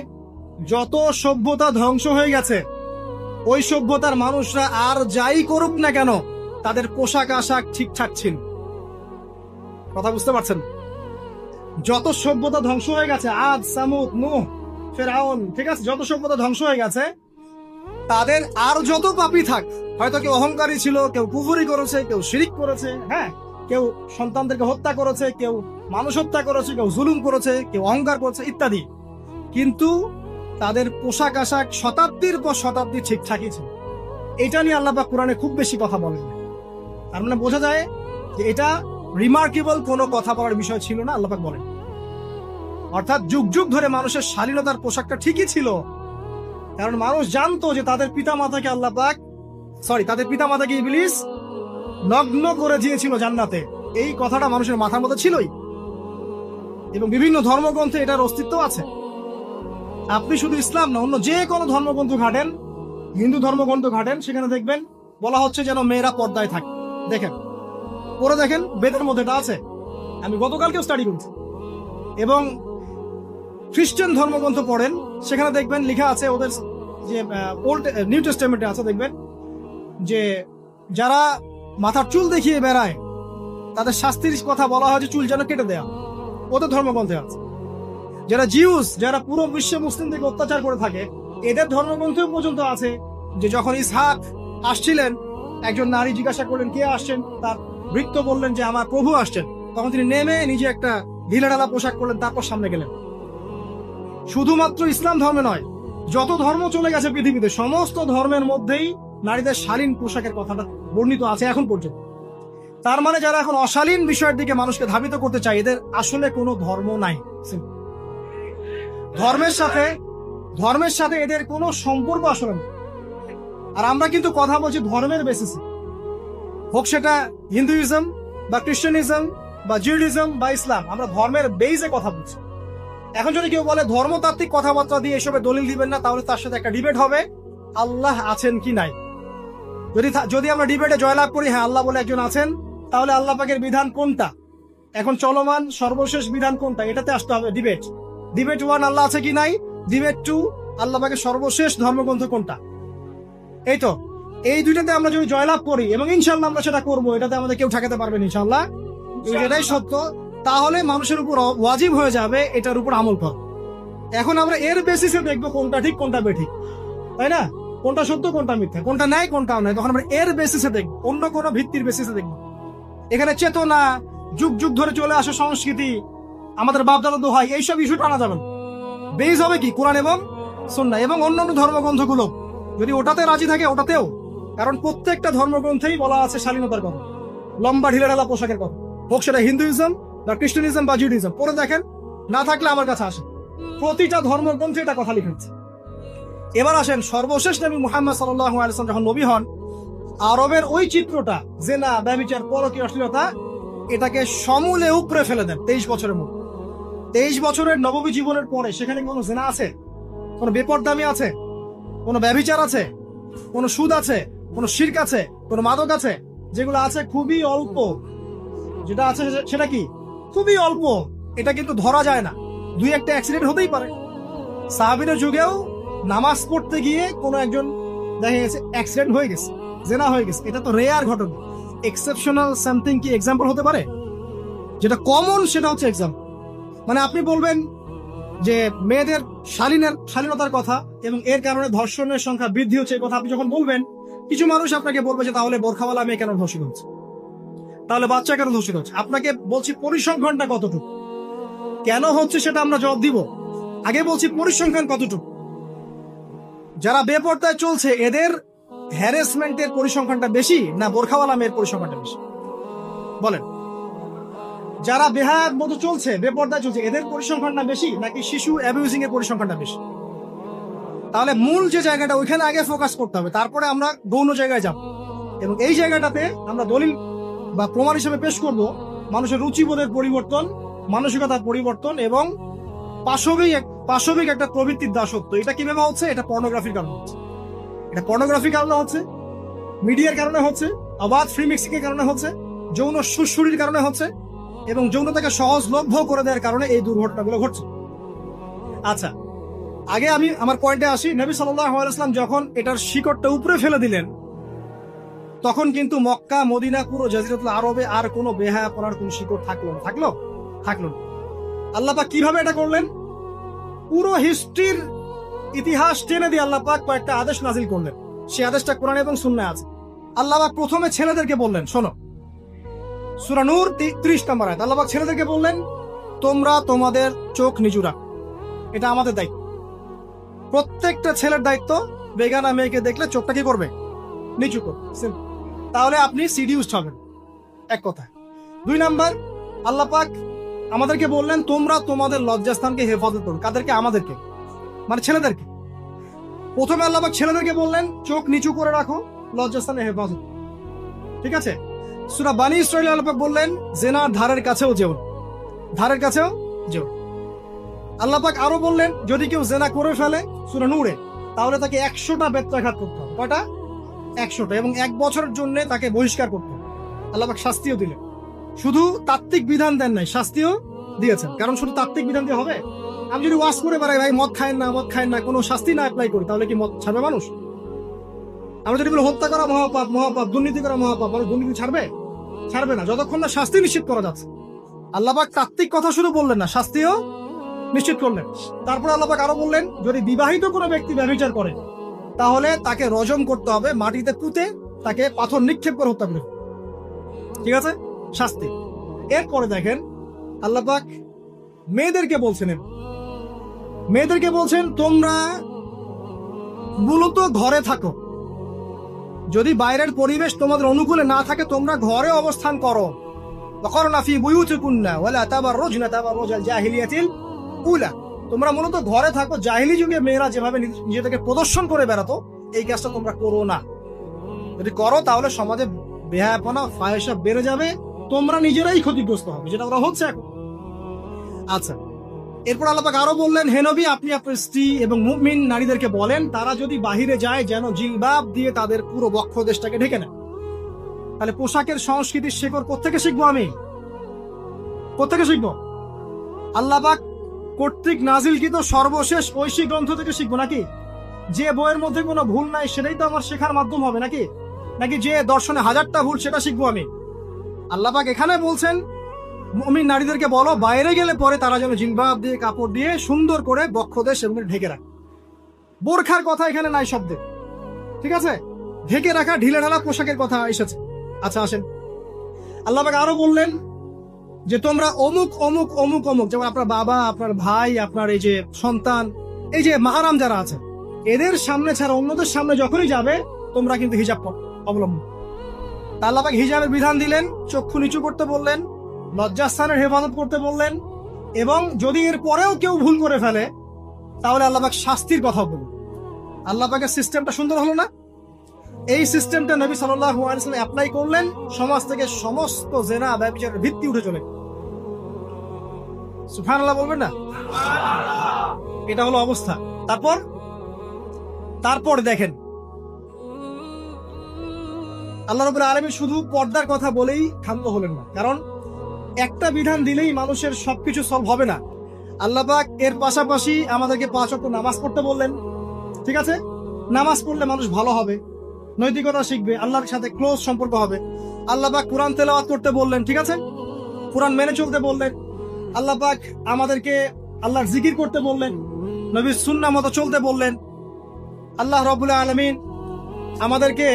যত সভ্যতা ধ্বংস হয়ে গেছে, ওই সভ্যতার মানুষরা আর যাই করুক না কেন, তাদের পোশাক আশাক ঠিকঠাক ছিল। কথা বুঝতে পারছেন? যত সভ্যতা ধ্বংস হয়ে গেছে, আদ, সামুদ, নূহ, ফেরাউন, ঠিক আছে, যত সভ্যতা ধ্বংস হয়ে গেছে, তাদের আর যত পাপী থাক, হয়তো কেউ অহংকারী ছিল, কেউ কুফরি করেছে, কেউ শিরিক করেছে, হ্যাঁ, কেউ সন্তানদেরকে হত্যা করেছে, কেউ মানুষ হত্যা করেছে, কেউ জুলুম করেছে, কেউ অহংকার করেছে ইত্যাদি, কিন্তু তাদের পোশাক আশাক শতাব্দীর পর শতাব্দী ঠিকঠাকই ছিল। এটা নিয়ে আল্লাহ পাক কোরআনে খুব বেশি কথা বলেন। তার মানে বোঝা যায় যে এটা রিমার্কেবল কোনো কথা বলার বিষয় ছিল না, আল্লাহ পাক বলেন। অর্থাৎ যুগ যুগ ধরে মানুষের শালীনতার পোশাকটা ঠিকই ছিল, কারণ মানুষ জানতো যে তাদের পিতামাতাকে আল্লাহ পাক তাদের পিতামাতাকে ইবলিস নগ্ন করে দিয়েছিল জান্নাতে। এই কথাটা মানুষের মাথার মধ্যে ছিলই, এবং বিভিন্ন ধর্মগ্রন্থে এটার অস্তিত্ব আছে। আপনি শুধু ইসলাম না, অন্য যে কোনো ধর্মগ্রন্থ ঘাটেন, হিন্দু ধর্মগ্রন্থ ঘাটেন, সেখানে দেখবেন বলা হচ্ছে যেন মেয়েরা পর্দায় থাকে। দেখেন, পরে দেখেন, বেদের মধ্যে এটা আছে। আমি গতকালকেও স্টাডি করছি। এবং খ্রিস্টান ধর্মগ্রন্থ পড়েন, সেখানে দেখবেন লেখা আছে, ওদের যে ওল্ড নিউ টেস্টামেন্টে আছে, দেখবেন যে যারা মাথার চুল দেখিয়ে বেড়ায় তাদের শাস্তির কথা বলা হয় যে চুল যেন কেটে দেয়া, ওদের ধর্মগ্রন্থে আছে। যারা জিউস, যারা পুরো বিশ্বে মুসলিমদেরকে অত্যাচার করে থাকে, এদের ধর্মগ্রন্থেও পর্যন্ত আছে যে যখন ইসহাক আসছিলেন, একজন নারী জিজ্ঞাসা করলেন কে আসছেন, তার ভৃত্য বললেন যে আমার প্রভু আসছেন। তখন তিনি নেমে নিজে একটা ঢিলাঢালা পোশাক করলেন, তারপর সামনে গেলেন। শুধুমাত্র ইসলাম ধর্মে নয়, যত ধর্ম চলে গেছে পৃথিবীতে, সমস্ত ধর্মের মধ্যেই নারীদের শালীন পোশাকের কথাটা বর্ণিত আছে এখন পর্যন্ত। তার মানে যারা এখন অশালীন বিষয়ের দিকে মানুষকে ধাবিত করতে চায়, এদের আসলে কোনো ধর্ম নাই। ধর্মের সাথে এদের কোনো সম্পর্ক আসলে নেই। আর আমরা কিন্তু কথা বলছি ধর্মের বেসিসে, হোক সেটা হিন্দুইজম বা খ্রিস্টানিজম বা জিউডিজম বা ইসলাম, আমরা ধর্মের বেইজে কথা বলছি। এখন যদি কেউ বলে ধর্মতাত্ত্বিক কথাবার্তা দিয়ে এসবে দলিল দিবেন না, তাহলে তার সাথে একটা ডিবেট হবে আল্লাহ আছেন কি নাই। যদি আমরা ডিবেটে জয়লাভ করি হ্যাঁ আল্লাহ বলে একজন আছেন, তাহলে আল্লাহ পাকের বিধান কোনটা, এখন চলমান সর্বশেষ বিধান কোনটা, এটাতে আসতে হবে ডিবেট। ডিবেট 1 আল্লাহ আছে কি নাই, ডিবেট 2 আল্লাহ পাকের সর্বশেষ ধর্মগ্রন্থ কোনটা। এই তো, এই দুইটাতে আমরা যদি জয়লাভ করি, এবং ইনশাল্লাহ আমরা সেটা করবো, এটাতে আমাদের কেউ ঠেকাতে পারবেন ইনশাল্লাহ, এটাই সত্য, তাহলে মানুষের উপর ওয়াজিব হয়ে যাবে এটার উপর আমল করা। এখন আমরা এর বেসিসে দেখবো কোনটা ঠিক কোনটা বেঠিক, তাই না, কোনটা সত্য কোনটা মিথ্যা, কোনটা ন্যায় কোনটা অন্যায়, তখন আমরা এর বেসিসে দেখবো, অন্য কোনো ভিত্তির বেসিসে দেখবো। এখানে চেতনা, যুগ যুগ ধরে চলে আসে সংস্কৃতি, আমাদের বাপদাদা দোহাই, এইসব ইস্যু টানা যাবে না। বেস হবে কি কোরআন এবং সুন্নাহ, এবং অন্যান্য ধর্মগ্রন্থগুলো যদি ওটাতে রাজি থাকে ওটাতেও, কারণ প্রত্যেকটা ধর্মগ্রন্থেই বলা আছে শালীনতার কথা, লম্বা ঢিলেঢালা পোশাকের কথা, হোক সেটা হিন্দুইজম বা খ্রিস্টানিজম বা জিউডিজম। পরে দেখেন, না থাকলে আমার কাছে আসেন, প্রতিটা ধর্মগ্রন্থে এটা কথা লিখেছে। এবার আসেন, সর্বশেষ নবী মুহাম্মদ সাল্লাল্লাহু আলাইহি ওয়াসাল্লাম যখন নবী হন, আরবের ওই চিত্রটা, জেনা, ব্যভিচার, পরকীয়া, অশ্লীলতা, এটাকে সমূলে উপড়ে ফেলে দেন 23 বছরের মধ্যে। 23 বছরের নববী জীবনের পরে সেখানে কোনো জেনা আছে, কোনো বেপরদামি আছে, কোনো ব্যভিচার আছে, কোনো সুদ আছে, কোনো শিরক আছে, কোনো মাদক আছে? যেগুলো আছে খুবই অল্প, যেটা আছে সেটা কি খুবই অল্প, এটা কিন্তু ধরা যায় না। 2-1টা অ্যাক্সিডেন্ট হতেই পারে। সাহাবীদের যুগেও নামাজ পড়তে গিয়ে কোনো একজন দেখা গেছে অ্যাক্সিডেন্ট হয়ে গেছে, জেনা হয়ে গেছে, এটা তো রেয়ার ঘটনা। এক্সেপশনাল সামথিং কি এক্সাম্পল হতে পারে? যেটা কমন সেটা হচ্ছে এক্সাম্পল। মানে আপনি বলবেন যে মেয়েদের শালীনতার কথা এবং এর কারণে ধর্ষণের সংখ্যা বৃদ্ধি হচ্ছে, কথা আপনি যখন বলবেন, কিছু মানুষ আপনাকে বলবে যে তাহলে বোরখাওয়ালা মেয়ে কেন ধর্ষিত হচ্ছে, তাহলে বাচ্চা কেন ধর্ষিত হচ্ছে। আপনাকে বলছি পরিসংখ্যানটা কতটুকু, কেন হচ্ছে সেটা আমরা জবাব দিব। আগে বলছি পরিসংখ্যান কতটুকু। যারা বেপর্দায় চলছে এদের হ্যারাসমেন্টের পরিসংখ্যানটা বেশি না বোরখাওয়ালা মেয়ের পরিসংখ্যানটা বেশি? বলেন। যারা বেহায়ার মতো চলছে, বেপর্দায় চলছে, এদের পরিসংখ্যানটা বেশি নাকি শিশু অ্যাবিউজিং এর পরিসংখ্যানটা বেশি? তাহলে মূল যে জায়গাটা, ওইখানে আগে ফোকাস করতে হবে, তারপরে আমরা গৌণ জায়গায় যাব। এবং এই জায়গাটাতে আমরা দলিল বা প্রমাণ হিসেবে পেশ করব মানুষের রুচিবোধের পরিবর্তন, মানসিকতার পরিবর্তন এবং পাশবিক একটা প্রবৃত্তির দাসত্ব। এটা কিভাবে হচ্ছে? এটা পর্নোগ্রাফির কারণে হচ্ছে, এটা পর্নোগ্রাফির কারণে হচ্ছে, মিডিয়ার কারণে হচ্ছে, অবাধ ফ্রি মিক্সিং এর কারণে হচ্ছে, যৌন সুশ্রুরির কারণে হচ্ছে, এবং যৌনতাকে সহজলভ্য করে দেওয়ার কারণে এই দুর্ঘটনাগুলো ঘটছে। আচ্ছা, আগে আমি আমার পয়েন্টে আসি। নবী সাল্লাল্লাহু আলাইহি ওয়াসাল্লাম যখন এটার শিকড়টা উপরে ফেলে দিলেন, তখন কিন্তু মক্কা, মদিনা, পুরো জাজিরাতুল আরবে আর কোনো বেহায়া পড়ার কোনো শিকড় থাকলো না। আল্লাহ পাক কিভাবে এটা করলেন? পুরো হিস্ট্রির ইতিহাস টেনে দিয়ে আল্লাহ পাক কয়েকটা আদেশ নাজিল করলেন। সেই আদেশটা কোরআন এবং সুন্নাহে আছে। আল্লাহ পাক প্রথমে ছেলেদেরকে বললেন, শোনো, সূরা নূর 30 নম্বর আয়াত। আল্লাহ পাক ছেলেদেরকে বললেন, তোমরা তোমাদের চোখ নিচু রাখো, এটা আমাদের দায়িত্ব। প্রত্যেকটা ছেলের দায়িত্ব বেগানা মেয়েকে দেখলে চোখটা কি করবে? নিচু করবে। তাহলে আপনি সিডিউসড হবেন, এক কথা। 2 নাম্বার, আল্লাহ পাক আমাদেরকে বললেন তোমরা তোমাদের লজ্জাস্থানকে হেফাজত করো। কাদেরকে? আমাদেরকে, মানে ছেলেদেরকে। প্রথমে আল্লাহ পাক ছেলেদেরকে বললেন চোখ নিচু করে রাখো, লজ্জাস্থানে হেফাজত। ঠিক আছে। সূরা বানী ইসরাঈল আল্লাহ পাক বললেন জেনার ধারের কাছেও যেও না, ধারের কাছেও যেও। আল্লাহ পাক আরো বললেন যদি কেউ জেনা করে ফেলে সূরা নূরে, তাহলে তাকে 100টা বেত্রাঘাত করতে হবে। কয়টা? 100টা, এবং 1 বছরের জন্য তাকে বহিষ্কার করতে হবে। আল্লাহ পাক শাস্তিও দিলেন, শুধু তাত্ত্বিক বিধান দেন নাই, শাস্তিও দিয়েছেন। কারণ শুধু তাত্ত্বিক বিধান দিয়ে হবে? আমি যদি ওয়াজ করে বেড়াই ভাই মদ খায় না, মদ খায় না, কোনো শাস্তি না অ্যাপ্লাই করি, তাহলে কি মদ ছাড়বে মানুষ? আমরা যদি বলি হত্যা করা মহাপাপ, মহাপাপ, দুর্নীতি করা মহাপাপ, মানুষ দুর্নীতি ছাড়বে? ছাড়বে না, যতক্ষণ না শাস্তি নিশ্চিত করা যাচ্ছে। আল্লাহ পাক তাত্ত্বিক কথা শুধু বললেন না, শাস্তিও নিশ্চিত করলেন। তারপর আল্লাহ পাক আরো বললেন যদি বিবাহিত কোনো ব্যক্তি ব্যভিচার করে তাহলে তাকে রজম করতে হবে, মাটিতে পুঁতে তাকে পাথর নিক্ষেপ করে হত্যা করে। ঠিক আছে, শাস্তি। এরপরে দেখেন আল্লাহ পাক মেয়েদেরকে বলছেন, মেয়েদেরকে বলছেন তোমরা মূলত ঘরে থাকো, যদি বাইরের পরিবেশ তোমাদের অনুকূলে না থাকে তোমরা ঘরে অবস্থান করো। ওয়াকরনা ফি বুয়ুতিকুন্না ওয়ালা তাবাররুজনা তাবাররুজাল জাহিলিয়াতিল উলা। তোমরা মূলত ঘরে থাকো। জাহিলি যুগে মেয়েরা যেভাবে নিজেদেরকে প্রদর্শন করে বেড়াতো, এই কাজটা তোমরা করো না। যদি করো তাহলে সমাজে বেহায়াপনা, ফাহিশা বেড়ে যাবে, তোমরা নিজেরাই ক্ষতিগ্রস্ত হবে, যেটা ওরা হচ্ছে এখন। আচ্ছা, এরপর আল্লাহ পাক আরো বললেন হে নবী আপনি আপনার স্ত্রী এবং মুমিন নারীদেরকে বলেন তারা যদি বাহিরে যায় যেন জিলবাব দিয়ে তাদের পুরো বক্ষ দেশটাকে ঢেকে নেয়। তাহলে পোশাকের সংস্কৃতির শেকড় কোত্থেকে শিখবো? আমি কোত্থেকে শিখবো? আল্লাহ পাক কর্তৃক নাজিলকৃত সর্বশেষ ঐশী গ্রন্থ থেকে শিখবো নাকি? যে বইয়ের মধ্যে কোনো ভুল নাই সেটাই তো আমার শেখার মাধ্যম হবে নাকি? নাকি যে দর্শনে 1000টা ভুল সেটা শিখবো আমি? আল্লাহ পাক এখানে বলছেন মুমিন নারীদেরকে বলো বাইরে গেলে পরে তারা যেন জিলবাব দিয়ে, কাপড় দিয়ে সুন্দর করে বক্ষদেশ এবং ঢেকে রাখে। বোরখার কথা এখানে নাই শব্দে। ঠিক আছে, ঢেকে রাখা ঢিলে ঢালা পোশাকের কথা এসেছে। আচ্ছা আসেন, আল্লাহ পাক আরো বললেন যে তোমরা অমুক অমুক অমুক অমুক, যেমন আপনার বাবা, আপনার ভাই, আপনার এই যে সন্তান, এই যে মাহারাম যারা আছে এদের সামনে ছাড়া অন্যদের সামনে যখনই যাবে তোমরা কিন্তু হিজাব অবলম্বন। আল্লাহ পাক হিজাবের বিধান দিলেন, চক্ষু নিচু করতে বললেন, লজ্জাস্থানের হেফাজত করতে বললেন, এবং যদি এর পরেও কেউ ভুল করে ফেলে তাহলে আল্লাহ পাক শাস্তির কথা বললেন। আল্লাহ পাকের সিস্টেমটা সুন্দর হলো না? এই সিস্টেমটা নবী সাল্লাল্লাহু আলাইহি ওয়াসাল্লাম অ্যাপ্লাই করলেন, সমাজ থেকে সমস্ত জেনা ব্যভিচারের ভিত্তি উঠে চলে। সুবহানাল্লাহ বলবেন না? এটা হলো অবস্থা। তারপর দেখেন আল্লাহ রাব্বুল আলামিন শুধু পর্দার কথা বলেই ক্ষান্ত হলেন না, কারণ একটা বিধান দিলেই মানুষের সবকিছু সলভ হবে না। আল্লাহ পাক এর পাশাপাশি আমাদেরকে 5 ওয়াক্ত নামাজ পড়তে বললেন। ঠিক আছে, নামাজ পড়লে মানুষ ভালো হবে, নৈতিকতা শিখবে, আল্লাহর সাথে ক্লোজ সম্পর্ক হবে। আল্লাহ পাক কোরআন তেলাওয়াত করতে বললেন। ঠিক আছে, কোরআন মেনে চলতে বললেন। আল্লাহ পাক আমাদেরকে আল্লাহর জিকির করতে বললেন, নবীর সুন্নাহ মতো চলতে বললেন। আল্লাহ রাব্বুল আলামিন আমাদেরকে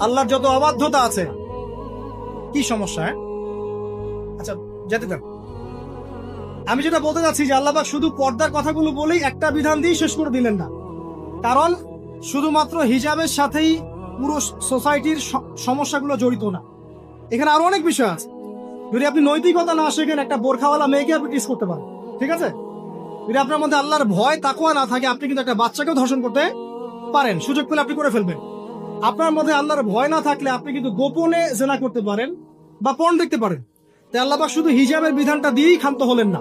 আল্লাহর যত অবাধ্যতা আছে, কি সমস্যা? আচ্ছা যেতে দেন। আমি যেটা বলতে চাচ্ছি যে আল্লাহ পাক শুধু পর্দার কথাগুলো বলেই একটা বিধান দিয়ে শেষ করে দিলেন না, কারণ শুধুমাত্র হিজাবের সাথেই পুরো সোসাইটির সমস্যাগুলো জড়িত না, এখানে আরো অনেক বিষয় আছে। যদি আপনি নৈতিকতা না শেখেন, একটা বোরখাওয়ালা মেয়েকে আপনি টিস করতে পারেন। ঠিক আছে, যদি আপনার মধ্যে আল্লাহর ভয় তাকওয়া না থাকে, আপনি কিন্তু একটা বাচ্চাকেও ধর্ষণ করতে পারেন, সুযোগ পেলে আপনি করে ফেলবেন। আপনার মধ্যে আল্লাহর ভয় না থাকলে আপনি কিন্তু গোপনে জেনা করতে পারেন বা পর্ন দেখতে পারেন। তাই আল্লাহ পাক শুধু হিজাবের বিধানটা দিয়েই ক্ষান্ত হলেন না,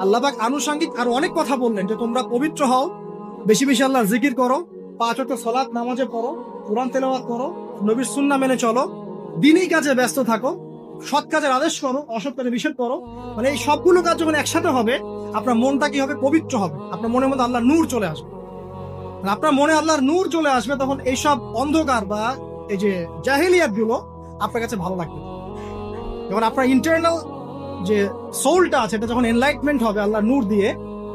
আল্লাহ পাক আনুষঙ্গিক আরো অনেক কথা বললেন যে তোমরা পবিত্র হও, বেশি বেশি আল্লাহর জিকির করো, 5 ওয়াক্ত সালাত নামাজে পড়ো, কোরআন তেলাওয়াত করো, নবীর সুন্নাহ মেনে চলো, দিনই কাজে ব্যস্ত থাকো, সৎ কাজের আদেশ করো, অসৎ কাজে নিষেধ করো। মানে এই সবগুলো কাজ যখন একসাথে হবে, আপনার মনটা কি হবে? পবিত্র হবে। আপনার মনের মধ্যে আল্লাহর নূর চলে আসবে। আপনার মনে আল্লাহর নূর চলে আসবে, তখন এইসব অন্ধকার বা এই যে জাহিলিয়াত গুলো আপনার কাছে ভালো লাগবে। যখন আপনার ইন্টারনাল যে সোলটা আছে, এটা যখন এনলাইটমেন্ট হবে আল্লাহর নূর দিয়ে,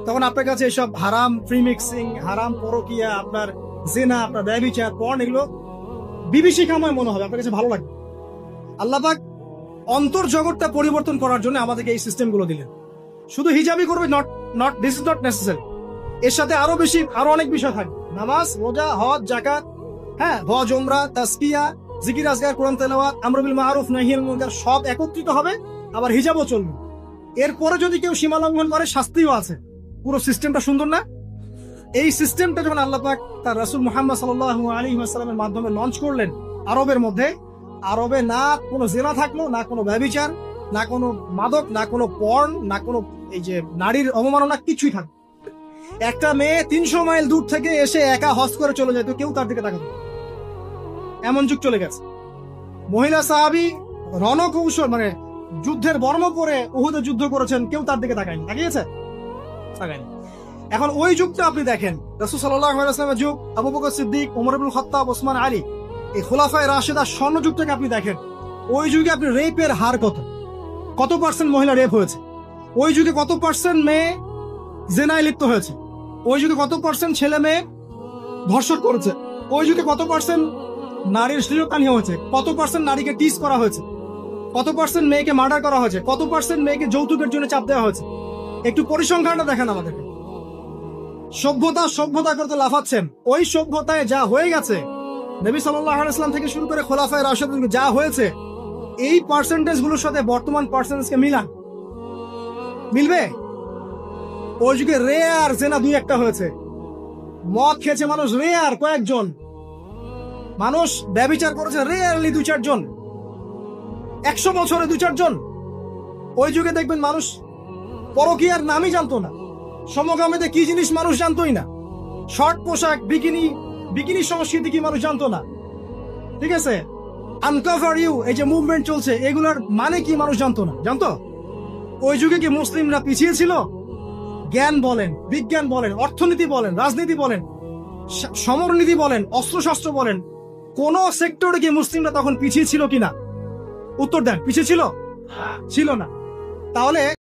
তখন আপনার কাছে এসব হারাম প্রিমিক্সিং, হারাম পরকিয়া, আপনার জেনা, আপনার ব্যভিচার, পর্ন, এগুলো বিভীষিকাময় মনে হবে, আপনার কাছে ভালো লাগবে। আল্লাহ পাক অন্তর জগৎটা পরিবর্তন করার জন্য আমাদেরকে এই সিস্টেম গুলো দিলেন। শুধু হিজাবই করবে not this is not necessary, এর সাথে আরো অনেক বিষয় থাকবে, নামাজ, রোজা, হজ, যাকাত, হ্যাঁ, হজ, উমরা, তাসকিয়া, জিকির আজকার, কোরআন তেলাওয়াত, আমর বিল মারুফ নাহি আনিল মুনকার, সব একত্রিত হবে। আবার হিজাবও চলবে। এরপরে যদি কেউ সীমা লঙ্ঘন করে শাস্তিও আছে। পুরো সিস্টেমটা সুন্দর না? এই সিস্টেমটা যখন আল্লাহ পাক তার রাসূল মুহাম্মদ সাল্লাল্লাহু আলাইহি ওয়াসাল্লামের মাধ্যমে লঞ্চ করলেন আরবের মধ্যে, আরবে না কোনো জিনা থাকলো, না কোনো ব্যভিচার, না কোনো মাদক, না কোনো পর্ন, না কোনো এই যে নারীর অবমাননা, কিছুই থাকবে। একটা মেয়ে 300 মাইল দূর থেকে এসে একা হজ করে চলে যেত, কেউ তার দিকে তাকাতো না। এমন যুগ চলে গেছে। মহিলা সাহাবী রণকৌশল মানে যুদ্ধের বর্ম পরে উহুদে যুদ্ধ করেছেন, কেউ তার দিকে তাকায়নি। তাকিয়েছে? তাকায়নি। এখন ওই যুগটা আপনি দেখেন, রাসূল সাল্লাল্লাহু আলাইহি ওয়াসাল্লামের যুগ, আবু বকর সিদ্দিক, ওমর ইবনুল খাত্তাব, ওসমান আলী, এই খুলাফায়ে রাশিদার স্বর্ণ যুগটাকে আপনি দেখেন। ওই যুগে আপনি রেপের হার কত পার্সেন্ট মহিলা রেপ হয়েছে? ওই যুগে কত পার্সেন্ট মেয়ে জেনায় লিপ্ত হয়েছে? ওই যুগে কত পার্সেন্ট ছেলে মেয়ে ধর্ষণ করেছে? ওই যুগে কত পার্সেন্ট নারীর শ্লীলতাহানি হয়েছে? কত পার্সেন্ট নারীকে টিজ করা হয়েছে? কত পার্সেন্ট মেয়েকে মার্ডার করা হয়েছে? কত পার্সেন্ট মেয়েকে যৌতুকের জন্য চাপ দেওয়া হয়েছে? একটু পরিসংখ্যানটা দেখেন আমাদেরকে। সভ্যতা করতে লাফাচ্ছেন। ওই সভ্যতায় যা হয়ে গেছে, নবী সাল্লাল্লাহু আলাইহি ওয়াসাল্লাম থেকে শুরু করে খোলাফায়ে রাশিদিন যা হয়েছে, এই পার্সেন্টেজ গুলোর সাথে বর্তমান পার্সেন্টেজকে মিলবে? ওই যুগে রেয়ার জেনা 2-1টা হয়েছে। মদ খেয়েছে মানুষ রেয়ার কয়েকজন, মানুষ ব্যভিচার করেছে রেয়ারলি 2-4 জন, 100 বছরে 2-4 জন। ওই যুগে দেখবেন মানুষ পরকীয়ার নামই জানতো না, সমকামীতে কি জিনিস মানুষ জানতোই না, শর্ট পোশাক, বিকিনি সংস্কৃতি কি মানুষ জানতো না। ঠিক আছে, আনকভার ইউ, এই যে মুভমেন্ট চলছে, এগুলোর মানে কি মানুষ জানতো না। জানতো? ওই যুগে কি মুসলিমরা পিছিয়ে ছিল? জ্ঞান বলেন, বিজ্ঞান বলেন, অর্থনীতি বলেন, রাজনীতি বলেন, সমরনীতি বলেন, অস্ত্রশস্ত্র বলেন, কোন সেক্টরে কি মুসলিমরা তখন পিছিয়ে ছিল কিনা? উত্তর দেন, পিছিয়ে ছিল না। তাহলে